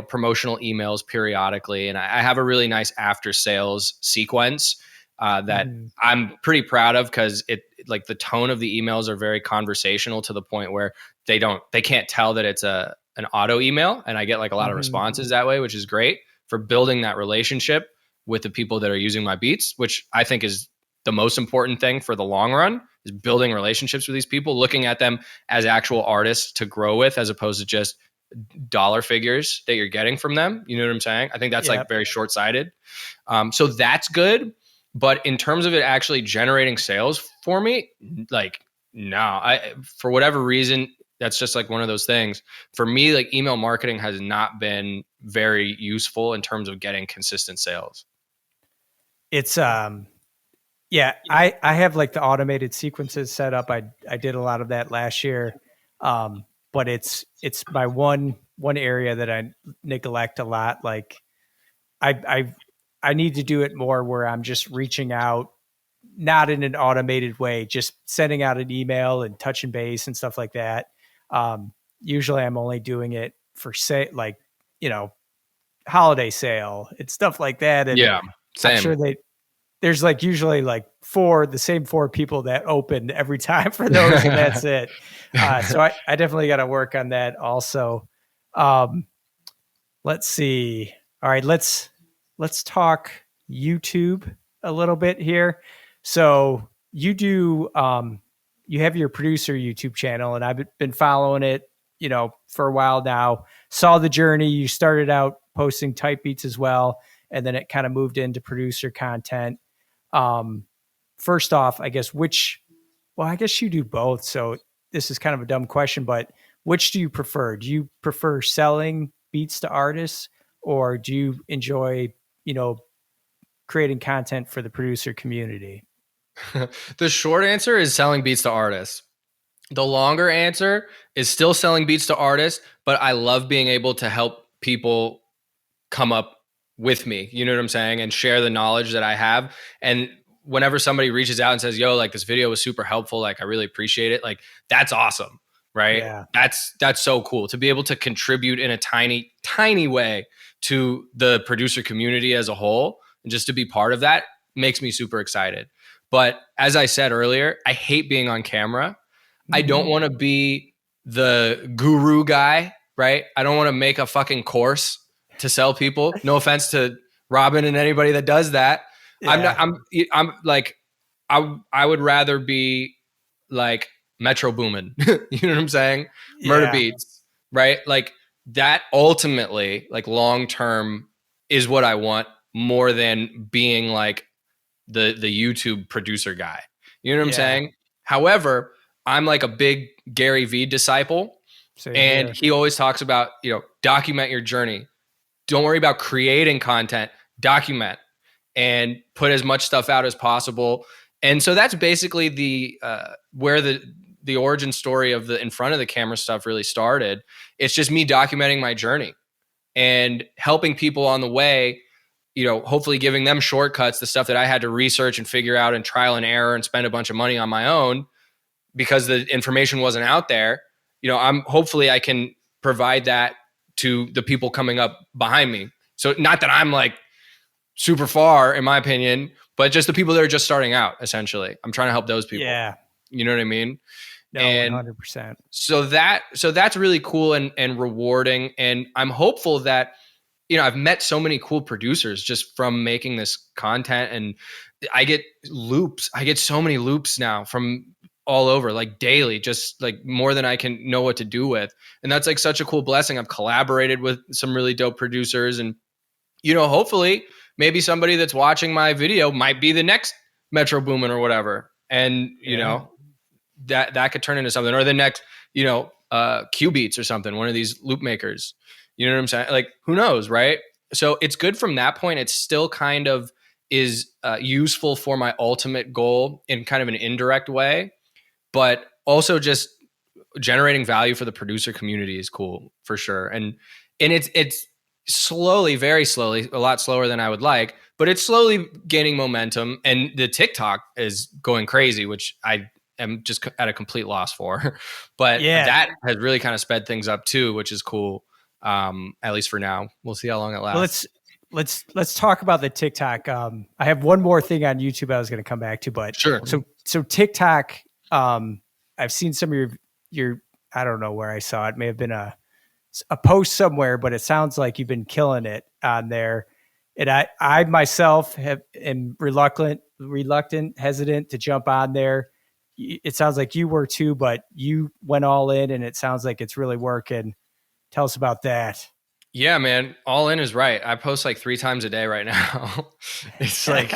promotional emails periodically, and I have a really nice after sales sequence that Mhm. I'm pretty proud of because it like the tone of the emails are very conversational to the point where they can't tell that it's an auto email, and I get like a lot of Mhm. responses that way, which is great for building that relationship with the people that are using my beats, which I think is the most important thing for the long run is building relationships with these people, looking at them as actual artists to grow with as opposed to just dollar figures that you're getting from them. You know what I'm saying? I think that's like Yep. very short sighted. So that's good. But in terms of it actually generating sales for me, like, no, for whatever reason, that's just like one of those things. For me, like email marketing has not been very useful in terms of getting consistent sales. It's yeah, I have like the automated sequences set up. I did a lot of that last year. But it's my one one area that I neglect a lot. Like I need to do it more where I'm just reaching out, not in an automated way, just sending out an email and touching base and stuff like that. Usually I'm only doing it for say like, you know, holiday sale and stuff like that. And Yeah, I'm same. sure there's like usually like the same four people that open every time for those, and that's it. So I definitely got to work on that also. Um, let's see. All right, let's talk YouTube a little bit here. So you have your producer YouTube channel, and I've been following it, you know, for a while now. Saw the journey. You started out posting type beats as well, and then it kind of moved into producer content. Um, First off, I guess I guess you do both. So this is kind of a dumb question, but which do you prefer? Do you prefer selling beats to artists, or do you enjoy, you know, creating content for the producer community? The short answer is selling beats to artists. The longer answer is still selling beats to artists, but I love being able to help people come up with me, you know what I'm saying, and share the knowledge that I have. And whenever somebody reaches out and says, yo, like this video was super helpful, like I really appreciate it, like that's awesome, right? Yeah. That's so cool to be able to contribute in a tiny way to the producer community as a whole, and just to be part of that makes me super excited. But as I said earlier, I hate being on camera. I don't want to be the guru guy, right? I don't want to make a fucking course to sell people. No offense to Robin and anybody that does that. Yeah. I'm like, I would rather be like Metro Boomin. You know what I'm saying? Murder Yeah. Beats, right? Like that ultimately, like long term, is what I want more than being like the YouTube producer guy. You know what I'm Yeah. saying? However, I'm like a big Gary Vee disciple, Same and here. he always talks about, you know, document your journey. Don't worry about creating content, document and put as much stuff out as possible. And so that's basically the where the origin story of the in front of the camera stuff really started. It's just me documenting my journey and helping people on the way, you know, hopefully giving them shortcuts, the stuff that I had to research and figure out and trial and error and spend a bunch of money on my own because the information wasn't out there. You know, hopefully I can provide that to the people coming up behind me. So not that I'm like super far in my opinion, but just the people that are just starting out, essentially. I'm trying to help those people. Yeah. You know what I mean? No, And 100%. so that's really cool and rewarding. And I'm hopeful that, you know, I've met so many cool producers just from making this content, and I get loops. I get so many loops now from all over, like daily, just like more than I can know what to do with. And that's like such a cool blessing. I've collaborated with some really dope producers, and, you know, hopefully maybe somebody that's watching my video might be the next Metro Boomin or whatever. And, you Yeah. know, that could turn into something, or the next, you know, Q Beats or something, one of these loop makers. You know what I'm saying? Like, who knows, right? So it's good from that point. It's still kind of is useful for my ultimate goal in kind of an indirect way, but also just generating value for the producer community is cool for sure. And it's slowly, very slowly, a lot slower than I would like, but it's slowly gaining momentum. And the TikTok is going crazy, which I am just at a complete loss for. But Yeah. that has really kind of sped things up too, which is cool. At least for now. We'll see how long it Well, lasts. let's talk about the TikTok. I have one more thing on YouTube I was going to come back to, but Sure. so TikTok. I've seen some of your I don't know where I saw it. May have been a post somewhere, but it sounds like you've been killing it on there. And I myself am hesitant to jump on there. It sounds like you were too, but you went all in, and it sounds like it's really working. Tell us about that. Yeah, man. All in is right. I post like 3 times a day right now. It's like,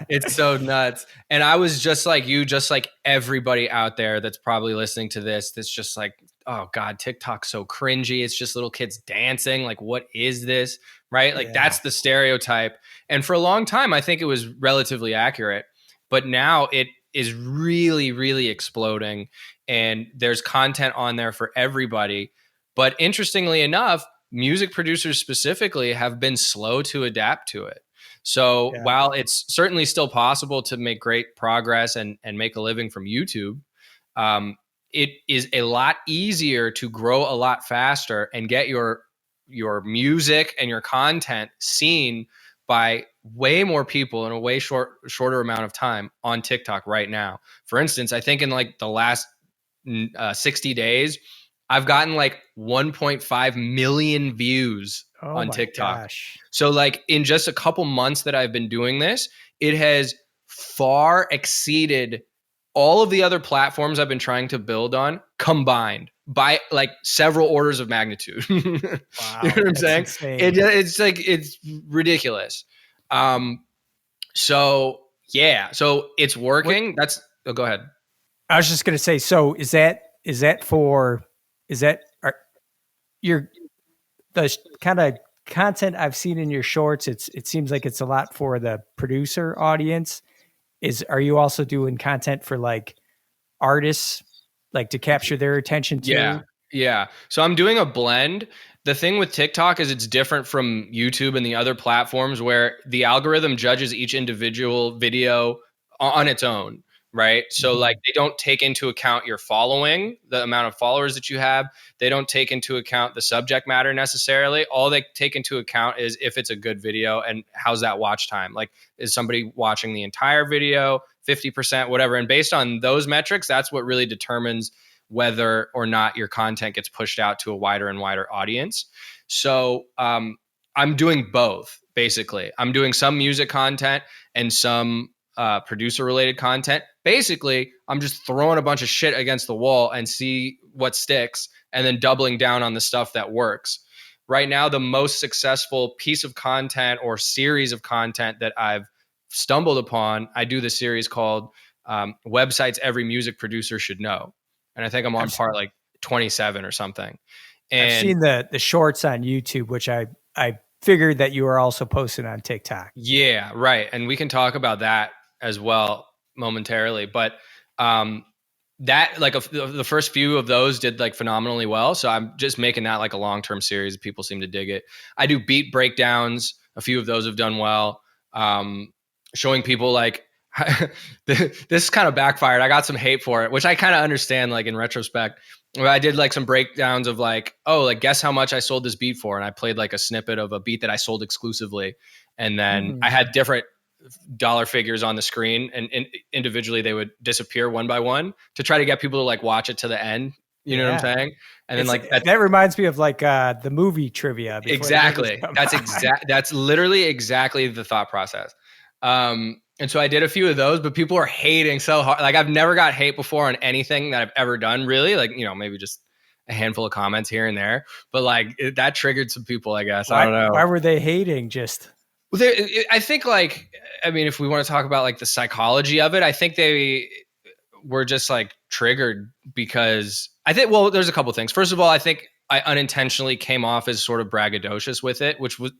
it's so nuts. And I was just like you, just like everybody out there that's probably listening to this, that's just like, oh God, TikTok's so cringy. It's just little kids dancing. Like, what is this? Right? Like, Yeah. that's the stereotype. And for a long time, I think it was relatively accurate. But now it is really, really exploding. And there's content on there for everybody. But interestingly enough, music producers specifically have been slow to adapt to it. So Yeah. while it's certainly still possible to make great progress and make a living from YouTube, it is a lot easier to grow a lot faster and get your music and your content seen by way more people in a way shorter amount of time on TikTok right now. For instance, I think in like the last 60 days, I've gotten like 1.5 million views Oh on my TikTok. gosh. So like in just a couple months that I've been doing this, it has far exceeded all of the other platforms I've been trying to build on combined by like several orders of magnitude. You know Wow, what I'm that's saying? insane. It's like, it's ridiculous. So yeah, so it's What working. Oh, go ahead. I was just gonna say, so is that are your the kind of content I've seen in your shorts, it seems like it's a lot for the producer audience. Are you also doing content for like artists, like to capture their attention Yeah. too? Yeah. So I'm doing a blend. The thing with TikTok is it's different from YouTube and the other platforms where the algorithm judges each individual video on its own, right? So like Mhm. they don't take into account your following, the amount of followers that you have. They don't take into account the subject matter necessarily. All they take into account is if it's a good video and how's that watch time. Like, is somebody watching the entire video, 50%, whatever. And based on those metrics, that's what really determines whether or not your content gets pushed out to a wider and wider audience. So I'm doing both, basically. I'm doing some music content and some producer related content. Basically, I'm just throwing a bunch of shit against the wall and see what sticks and then doubling down on the stuff that works. Right now, the most successful piece of content or series of content that I've stumbled upon, I do this series called Websites Every Music Producer Should Know. And I think I'm on I've part like 27 or something. I've And seen the shorts on YouTube, which I figured that you were also posting on TikTok. yeah, right. And we can talk about that as well momentarily. But that like the first few of those did like phenomenally well. So I'm just making that like a long-term series. People seem to dig it. I do beat breakdowns. A few of those have done well. Showing people like this kind of backfired. I got some hate for it, which I kind of understand like in retrospect. Where I did like some breakdowns of like, oh, like guess how much I sold this beat for. And I played like a snippet of a beat that I sold exclusively. And then I Mm. had different dollar figures on the screen and individually they would disappear one by one to try to get people to like watch it to the end. You know what I'm Yeah. saying? And then like That reminds me of like the movie trivia before the movies exactly. come That's out. that's literally exactly the thought process. And so I did a few of those, but people are hating so hard. Like I've never got hate before on anything that I've ever done, really. Like, you know, maybe just a handful of comments here and there, but like that triggered some people, I guess. I don't Why know. were they hating? Just Well, I think like, I mean, if we want to talk about like the psychology of it, I think they were just like triggered because I think, well, there's a couple things. First of all, I think I unintentionally came off as sort of braggadocious with it, which was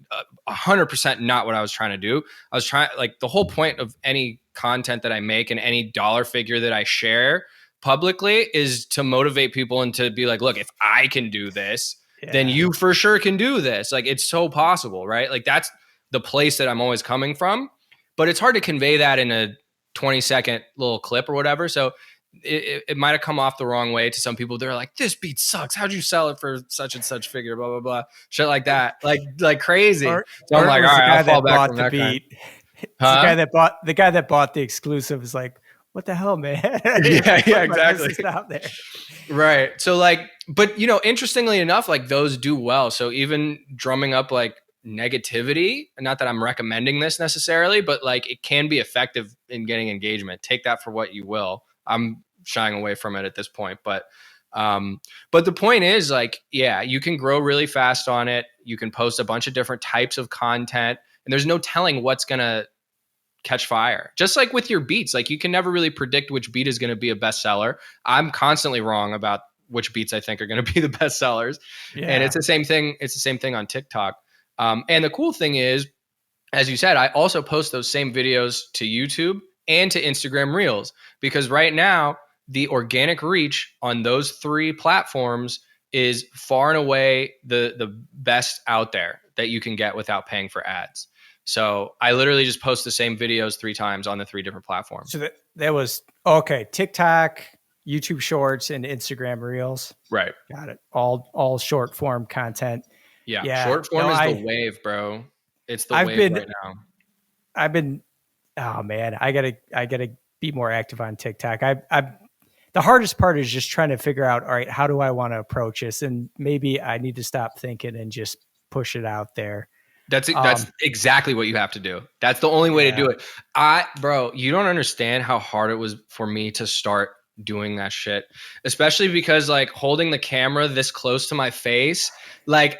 100% not what I was trying to do. I was trying, like, the whole point of any content that I make and any dollar figure that I share publicly is to motivate people and to be like, look, if I can do this, then yeah. you for sure can do this. Like, it's so possible, right? Like, that's the place that I'm always coming from. But it's hard to convey that in a 20-second little clip or whatever. So it might have come off the wrong way to some people. They're like, this beat sucks. How'd you sell it for such and such figure? Blah, blah, blah. Shit like that. Like crazy. So I'm Or it like, all was the right, guy I'll fall that back bought from the that kind. beat. It's Huh? the guy that bought the exclusive is like, what the hell, man? Yeah, yeah, Put my exactly. business out there. Right. So like, but you know, interestingly enough, like those do well. So even drumming up like negativity, not that I'm recommending this necessarily, but like it can be effective in getting engagement. Take that for what you will. I'm shying away from it at this point, but the point is like, yeah, you can grow really fast on it. You can post a bunch of different types of content and there's no telling what's going to catch fire. Just like with your beats, like you can never really predict which beat is going to be a bestseller. I'm constantly wrong about which beats I think are going to be the best sellers. And Yeah. it's the same thing. It's the same thing on TikTok. And the cool thing is, as you said, I also post those same videos to YouTube and to Instagram Reels because right now the organic reach on those three platforms is far and away the best out there that you can get without paying for ads. So I literally just post the same videos 3 times on the 3 different platforms. So that was okay. TikTok, YouTube Shorts, and Instagram Reels. Right. Got it. All short form content. Yeah. Short form is the wave, bro. It's the wave right now. I've been, oh man, I gotta be more active on TikTok. The hardest part is just trying to figure out, all right, how do I want to approach this? And maybe I need to stop thinking and just push it out there. That's exactly what you have to do. That's the only way to do it. Bro, you don't understand how hard it was for me to start doing that shit, especially because like holding the camera this close to my face, like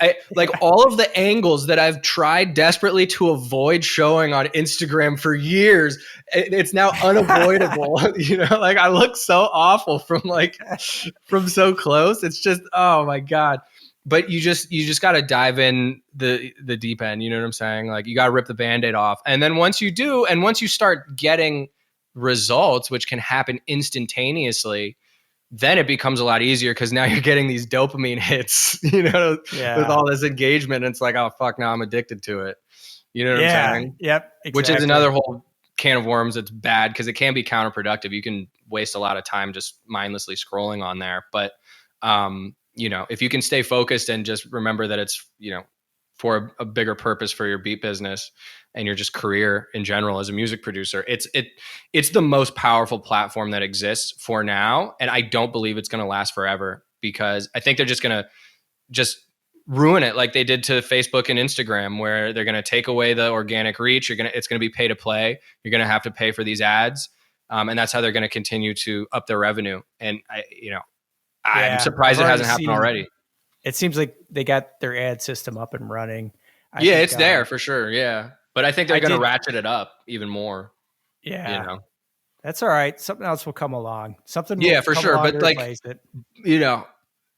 all of the angles that I've tried desperately to avoid showing on Instagram for years, it's now unavoidable. You know, like I look so awful from so close. It's just, oh my God. But you just got to dive in the deep end. You know what I'm saying? Like you got to rip the Band-Aid off. And then once you do, and once you start getting results, which can happen instantaneously, then it becomes a lot easier because now you're getting these dopamine hits, you know, with all this engagement. And it's like, oh, fuck, now I'm addicted to it. You know what I'm saying? Yep. Exactly. Which is another whole can of worms that's bad because it can be counterproductive. You can waste a lot of time just mindlessly scrolling on there. But, you know, if you can stay focused and just remember that it's, you know, for a bigger purpose for your beat business and your just career in general as a music producer, it's the most powerful platform that exists for now. And I don't believe it's going to last forever because I think they're just going to just ruin it like they did to Facebook and Instagram, where they're going to take away the organic reach. It's going to be pay to play. You're going to have to pay for these ads. And that's how they're going to continue to up their revenue. And I'm surprised it hasn't happened already. It seems like they got their ad system up and running. It's there for sure. Yeah. But I think they're going to ratchet it up even more. Yeah. You know? That's all right. Something else will come along. Something for sure. But like, it. You know,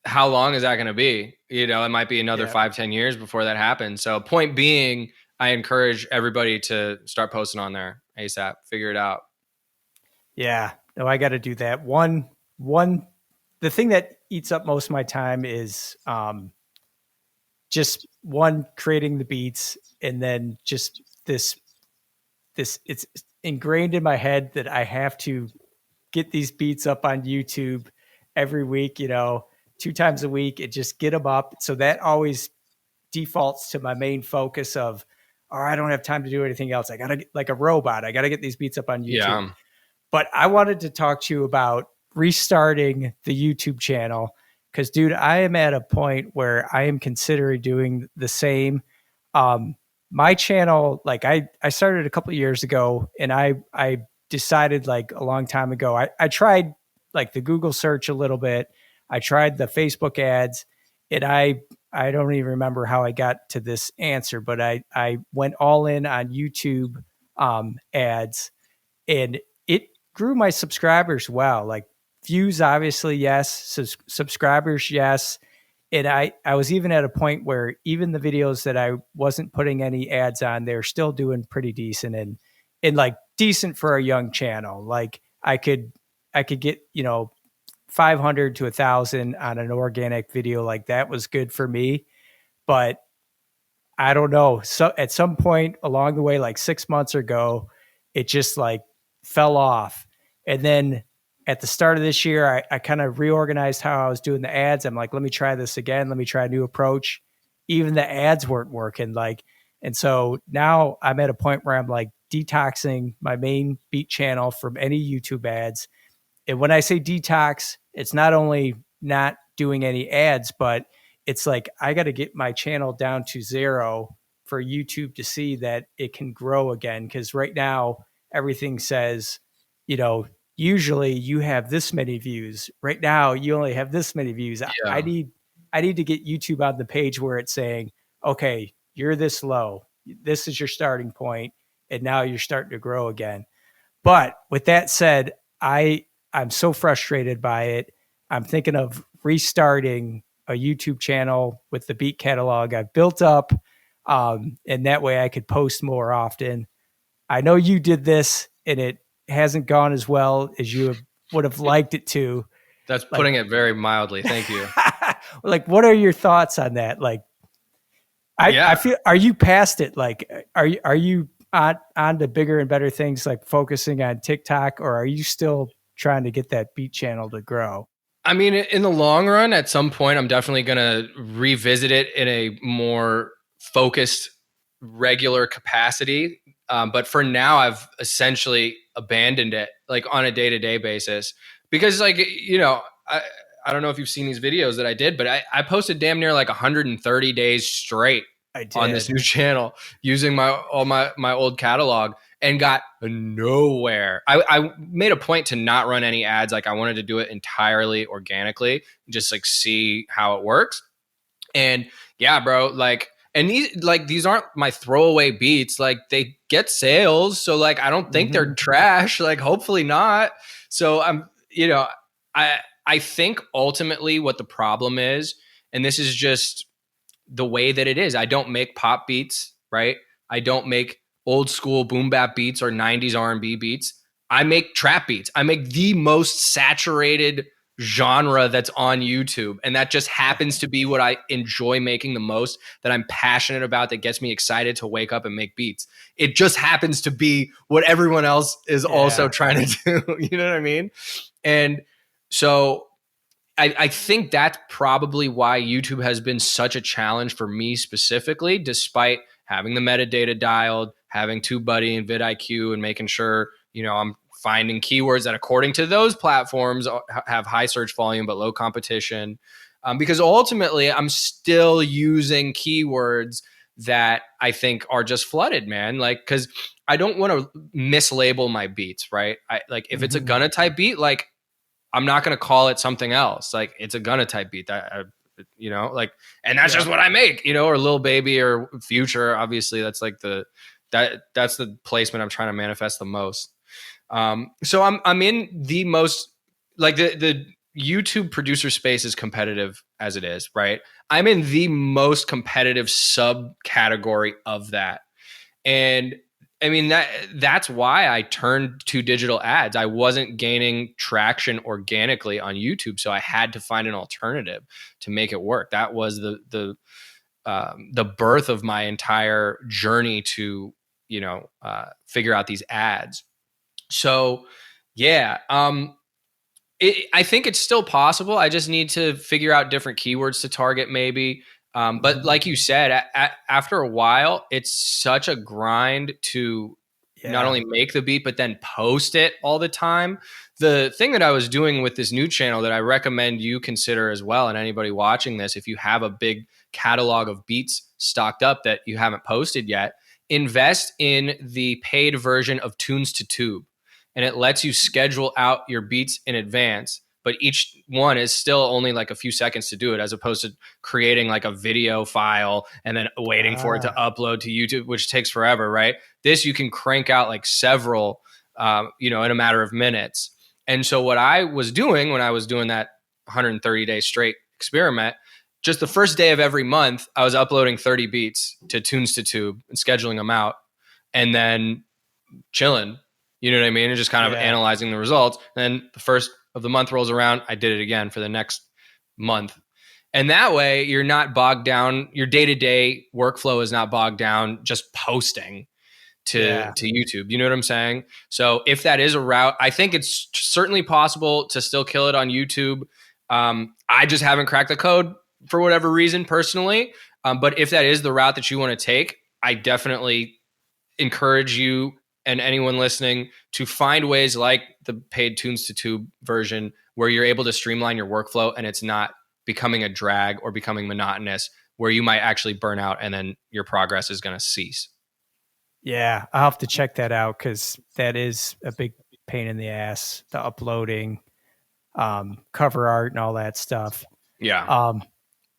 how long is that going to be? You know, it might be another 5-10 years before that happens. So point being, I encourage everybody to start posting on there ASAP, figure it out. Yeah. No, I got to do that. The thing that eats up most of my time is just creating the beats, and then just this it's ingrained in my head that I have to get these beats up on YouTube every week, 2 times a week, and just get them up. So that always defaults to my main focus of, I don't have time to do anything else. I got to get like a robot. I got to get these beats up on YouTube. Yeah. But I wanted to talk to you about restarting the YouTube channel because, dude, I am at a point where I am considering doing the same. My channel, like I started a couple of years ago, and I decided like a long time ago, I tried like the Google search a little bit. I tried the Facebook ads, and I don't even remember how I got to this answer, but I went all in on YouTube ads, and it grew my subscribers well. Like views, obviously, yes. Subscribers, yes. And I was even at a point where even the videos that I wasn't putting any ads on, they're still doing pretty decent and like decent for a young channel. Like I could get, 500 to 1,000 on an organic video. Like that was good for me. But I don't know. So at some point along the way, like 6 months ago, it just like fell off. And then at the start of this year, I kind of reorganized how I was doing the ads. I'm like, let me try this again. Let me try a new approach. Even the ads weren't working. And so now I'm at a point where I'm like detoxing my main beat channel from any YouTube ads. And when I say detox, it's not only not doing any ads, but it's like, I got to get my channel down to 0 for YouTube to see that it can grow again. Cause right now everything says, usually you have this many views. Right now, you only have this many views. Yeah. I need to get YouTube on the page where it's saying, okay, you're this low. This is your starting point. And now you're starting to grow again. But with that said, I'm so frustrated by it. I'm thinking of restarting a YouTube channel with the beat catalog I've built up. And that way I could post more often. I know you did this and it hasn't gone as well as you would have liked it to. That's putting it very mildly. Thank you. Like, what are your thoughts on that? Like, I Yeah. feel, are you past it? Like, are you on to bigger and better things, like focusing on TikTok, or are you still trying to get that beat channel to grow? I mean, in the long run, at some point, I'm definitely going to revisit it in a more focused, regular capacity. But for now, I've essentially abandoned it, like on a day to day basis, because, like, I don't know if you've seen these videos that I did, but I posted damn near like 130 days straight I on this did. new channel using my old catalog and got nowhere. I made a point to not run any ads. Like, I wanted to do it entirely organically, just like see how it works. And yeah, bro, like, and these aren't my throwaway beats. Like, they get sales. So like, I don't think they're Hmm. trash. Like, hopefully not. So I think ultimately what the problem is, and this is just the way that it is. I don't make pop beats, right? I don't make old school boom bap beats or 90s R&B beats. I make trap beats. I make the most saturated genre that's on YouTube, and that just happens to be what I enjoy making the most, that I'm passionate about, that gets me excited to wake up and make beats. It just happens to be what everyone else is also Yeah. trying to do. You know what I mean? And so I think that's probably why YouTube has been such a challenge for me specifically, despite having the metadata dialed, having TubeBuddy and vidIQ, and making sure, I'm finding keywords that, according to those platforms, have high search volume but low competition. Because ultimately, I'm still using keywords that I think are just flooded, man. Like, because I don't want to mislabel my beats, right? Like, if it's a Hmm. Gunna type beat, like, I'm not going to call it something else. Like, it's a Gunna type beat like, and that's Yep. just what I make, or Lil Baby or Future. Obviously, that's like that's the placement I'm trying to manifest the most. So I'm in the most, like, the YouTube producer space is competitive as it is, right? I'm in the most competitive subcategory of that. And I mean, that's why I turned to digital ads. I wasn't gaining traction organically on YouTube, so I had to find an alternative to make it work. That was the birth of my entire journey to figure out these ads. So yeah, I think it's still possible. I just need to figure out different keywords to target, maybe. But Hmm. like you said, after a while, it's such a grind to not Yeah. only make the beat, but then post it all the time. The thing that I was doing with this new channel that I recommend you consider as well, and anybody watching this, if you have a big catalog of beats stocked up that you haven't posted yet, invest in the paid version of Tunes to Tube, and it lets you schedule out your beats in advance. But each one is still only like a few seconds to do it, as opposed to creating like a video file and then waiting for it to Ah. upload to YouTube, which takes forever, right? This, you can crank out like several, in a matter of minutes. And so what I was doing when I was doing that 130-day straight experiment, just the first day of every month, I was uploading 30 beats to Tunes to Tube and scheduling them out, and then chilling, you know what I mean? And just kind of Yeah. analyzing the results. And then the first of the month rolls around, I did it again for the next month. And that way, you're not bogged down. Your day to day workflow is not bogged down just posting to Yeah. YouTube. You know what I'm saying? So if that is a route, I think it's certainly possible to still kill it on YouTube. I just haven't cracked the code for whatever reason personally. But if that is the route that you want to take, I definitely encourage you and anyone listening to find ways like the paid Tunes to Tube version, where you're able to streamline your workflow and it's not becoming a drag or becoming monotonous, where you might actually burn out and then your progress is going to cease. Yeah. I'll have to check that out, because that is a big pain in the ass, the uploading, cover art and all that stuff. Yeah. Um,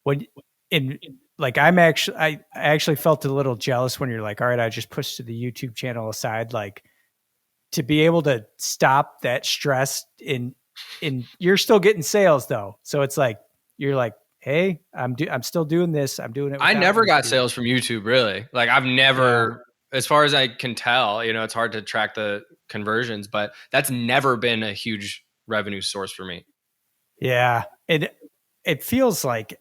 when in like, I actually felt a little jealous when you're like, all right, I just pushed to the YouTube channel aside, like, to be able to stop that stress in you're still getting sales though. So it's like, you're like, hey, I'm still doing this. I'm doing it I without never got YouTube. sales from YouTube, really. Like, I've Yeah. never, as far as I can tell, it's hard to track the conversions, but that's never been a huge revenue source for me. Yeah. it feels like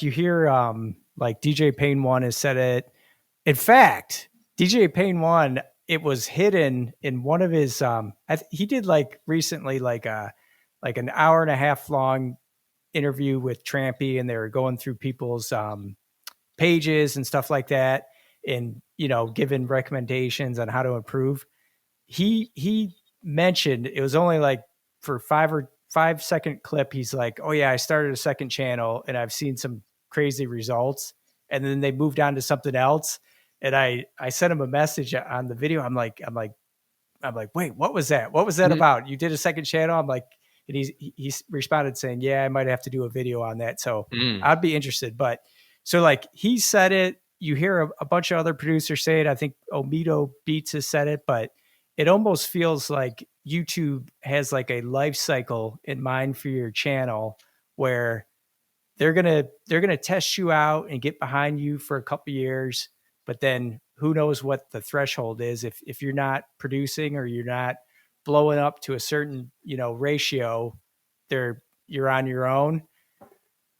you hear like DJ Payne One has said it. In fact, DJ Payne One, it was hidden in one of his he did like recently like an hour and a half long interview with Trampy, and they were going through people's pages and stuff like that, and giving recommendations on how to improve. He mentioned it was only like for 5 second clip. He's like, "Oh yeah, I started a second channel and I've seen some crazy results." And then they moved on to something else. And I sent him a message on the video. I'm like, wait, what was that? What was that Mhm. about? You did a second channel? I'm like, and he responded saying, yeah, I might have to do a video on that. So Mm. I'd be interested. But so like he said it, you hear a bunch of other producers say it. I think Omito Beats has said it, but it almost feels like YouTube has like a life cycle in mind for your channel where they're gonna test you out and get behind you for a couple years, but then who knows what the threshold is if you're not producing or you're not blowing up to a certain ratio, you're on your own.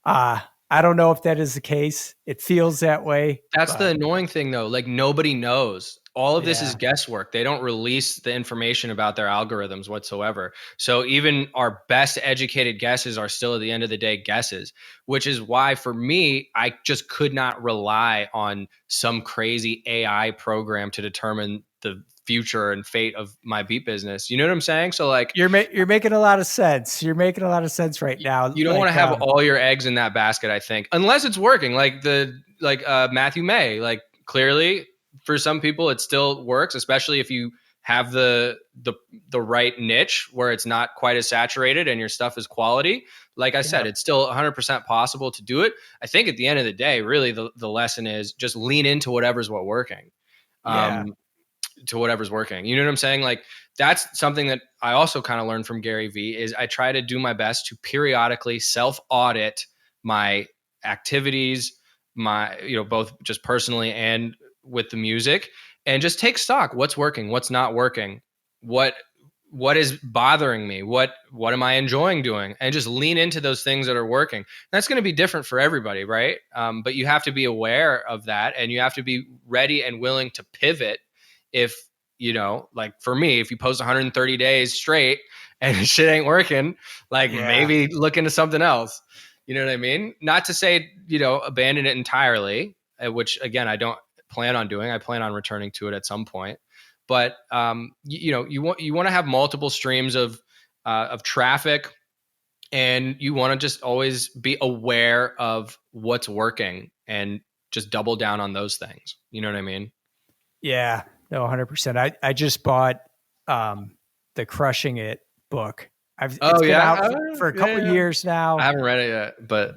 I don't know if that is the case. It feels that way, That's the but annoying thing though, like, nobody knows. All of this is yeah, guesswork. They don't release the information about their algorithms whatsoever. So even our best educated guesses are still at the end of the day guesses, which is why for me, I just could not rely on some crazy AI program to determine the future and fate of my beat business. You know what I'm saying? So like you're making a lot of sense. You're making a lot of sense right now. you don't want to Like, have all your eggs in that basket, I think, unless it's working. Matthew May, like clearly for some people it still works, especially if you have the right niche where it's not quite as saturated and your stuff is quality. Like I said, yeah, it's still 100% possible to do it. I think at the end of the day, really the lesson is just lean into whatever's what working. yeah, To whatever's working. You know what I'm saying? Like that's something that I also kind of learned from Gary Vee is I try to do my best to periodically self-audit my activities, my, both just personally and with the music, and just take stock. What's working? What's not working? What what is bothering me? What am I enjoying doing? And just lean into those things that are working. That's going to be different for everybody, right? But you have to be aware of that, and you have to be ready and willing to pivot if like for me, if you post 130 days straight and shit ain't working, like yeah, maybe look into something else. You know what I mean? Not to say, abandon it entirely, which again, I don't plan on doing. I plan on returning to it at some point. But you want to have multiple streams of traffic, and you want to just always be aware of what's working and just double down on those things. You know what I mean? yeah. No, 100%. I just bought the Crushing It book. It's Oh been yeah, out for a couple of yeah. years I now. haven't read it yet, but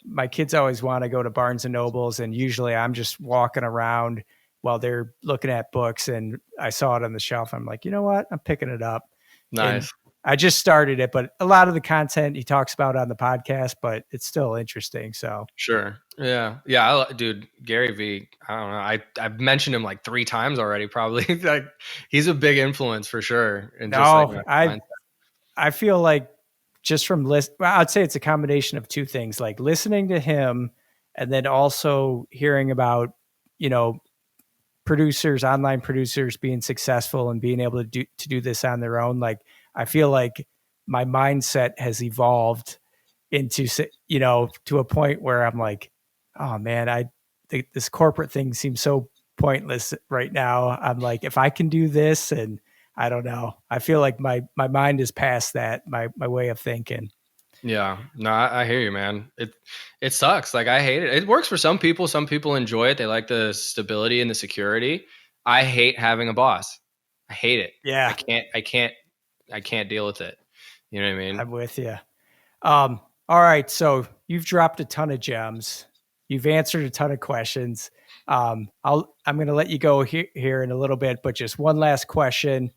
My kids always want to go to Barnes and Nobles, and usually I'm just walking around while they're looking at books, and I saw it on the shelf. I'm like, you know what? I'm picking it up, and nice. I just started it, but a lot of the content he talks about on the podcast, but it's still interesting. So Sure. Yeah. Yeah. Dude, Gary Vee, I don't know. I've mentioned him like 3 times already, probably. Like he's a big influence for sure. And just like no, my I mindset. I feel like just from well, I'd say it's a combination of two things, like listening to him and then also hearing about, you know, online producers being successful and being able to do this on their own. Like I feel like my mindset has evolved into, to a point where I'm like, oh man, this corporate thing seems so pointless right now. I'm like, if I can do this, and I don't know, I feel like my mind is past that, my way of thinking. Yeah. No, I hear you, man. It sucks. Like I hate it. It works for some people. Some people enjoy it. They like the stability and the security. I hate having a boss. I hate it. I Yeah, can't, I can't, I can't deal with it. You know what I mean? I'm with you. All right, so you've dropped a ton of gems. You've answered a ton of questions. I'm going to let you go here in a little bit, but just one last question.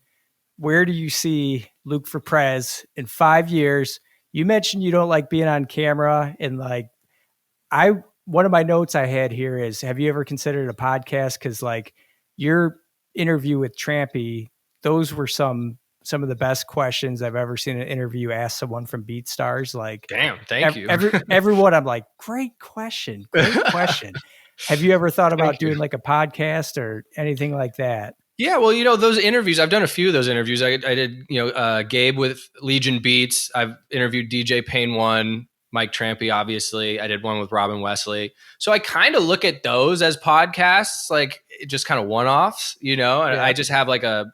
Where do you see Luke for Prez in 5 years? You mentioned you don't like being on camera, and like I one of my notes I had here is, have you ever considered a podcast? Because like your interview with Trampy, those were some of the best questions I've ever seen in an interview ask someone from BeatStars. Like, damn, thank you. Everyone, I'm like, great question. Great question. Have you ever thought about doing like a podcast or anything like that? Yeah, well, those interviews, I've done a few of those interviews. I did, Gabe with Legion Beats. I've interviewed DJ Payne 1, Mike Trampy, obviously. I did one with Robin Wesley. So I kind of look at those as podcasts, like just kind of one-offs, Yeah. I just have like a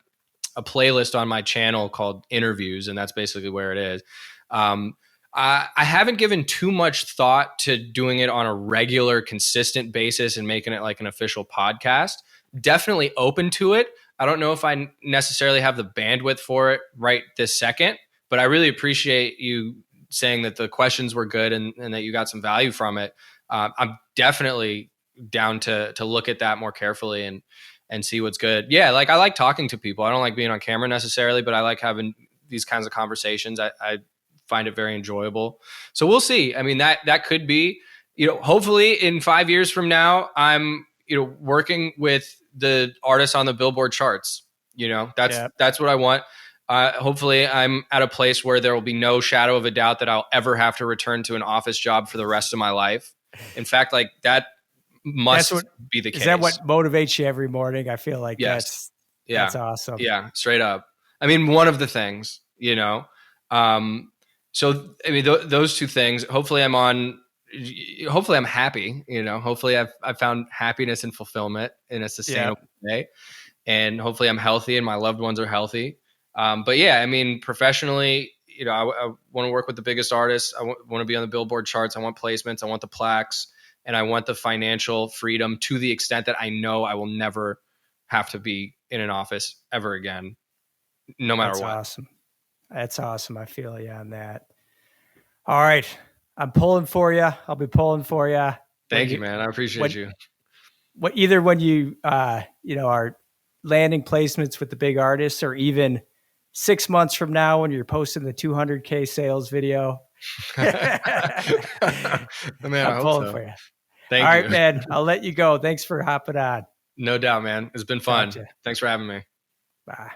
playlist on my channel called Interviews, and that's basically where it is. I haven't given too much thought to doing it on a regular, consistent basis and making it like an official podcast. Definitely open to it. I don't know if I necessarily have the bandwidth for it right this second, but I really appreciate you saying that the questions were good and that you got some value from it. I'm definitely down to look at that more carefully and see what's good. Yeah, like I like talking to people. I don't like being on camera necessarily, but I like having these kinds of conversations. I find it very enjoyable. So we'll see. I mean, that could be, hopefully in 5 years from now, I'm, working with the artists on the Billboard charts. That's what I want. Hopefully I'm at a place where there will be no shadow of a doubt that I'll ever have to return to an office job for the rest of my life. In fact, like that must be the case. Is that what motivates you every morning? I feel like yes. That's awesome. Yeah, straight up. I mean, one of the things, so I mean, those two things, hopefully I'm happy, hopefully I've found happipiness and fulfillment in a sustainable way. And hopefully I'm healthy and my loved ones are healthy. But yeah, I mean, professionally, I want to work with the biggest artists. I want to be on the Billboard charts. I want placements. I want the plaques, and I want the financial freedom to the extent that I know I will never have to be in an office ever again, no matter what. Awesome. That's awesome. I feel you on that. All right. I'm pulling for you. I'll be pulling for you. Thank you, man. I appreciate you. Either when you, are landing placements with the big artists, or even 6 months from now when you're posting the 200K sales video. Man, I'm pulling for you. Thank you. All right, man. I'll let you go. Thanks for hopping on. No doubt, man. It's been fun. Thanks for having me. Bye.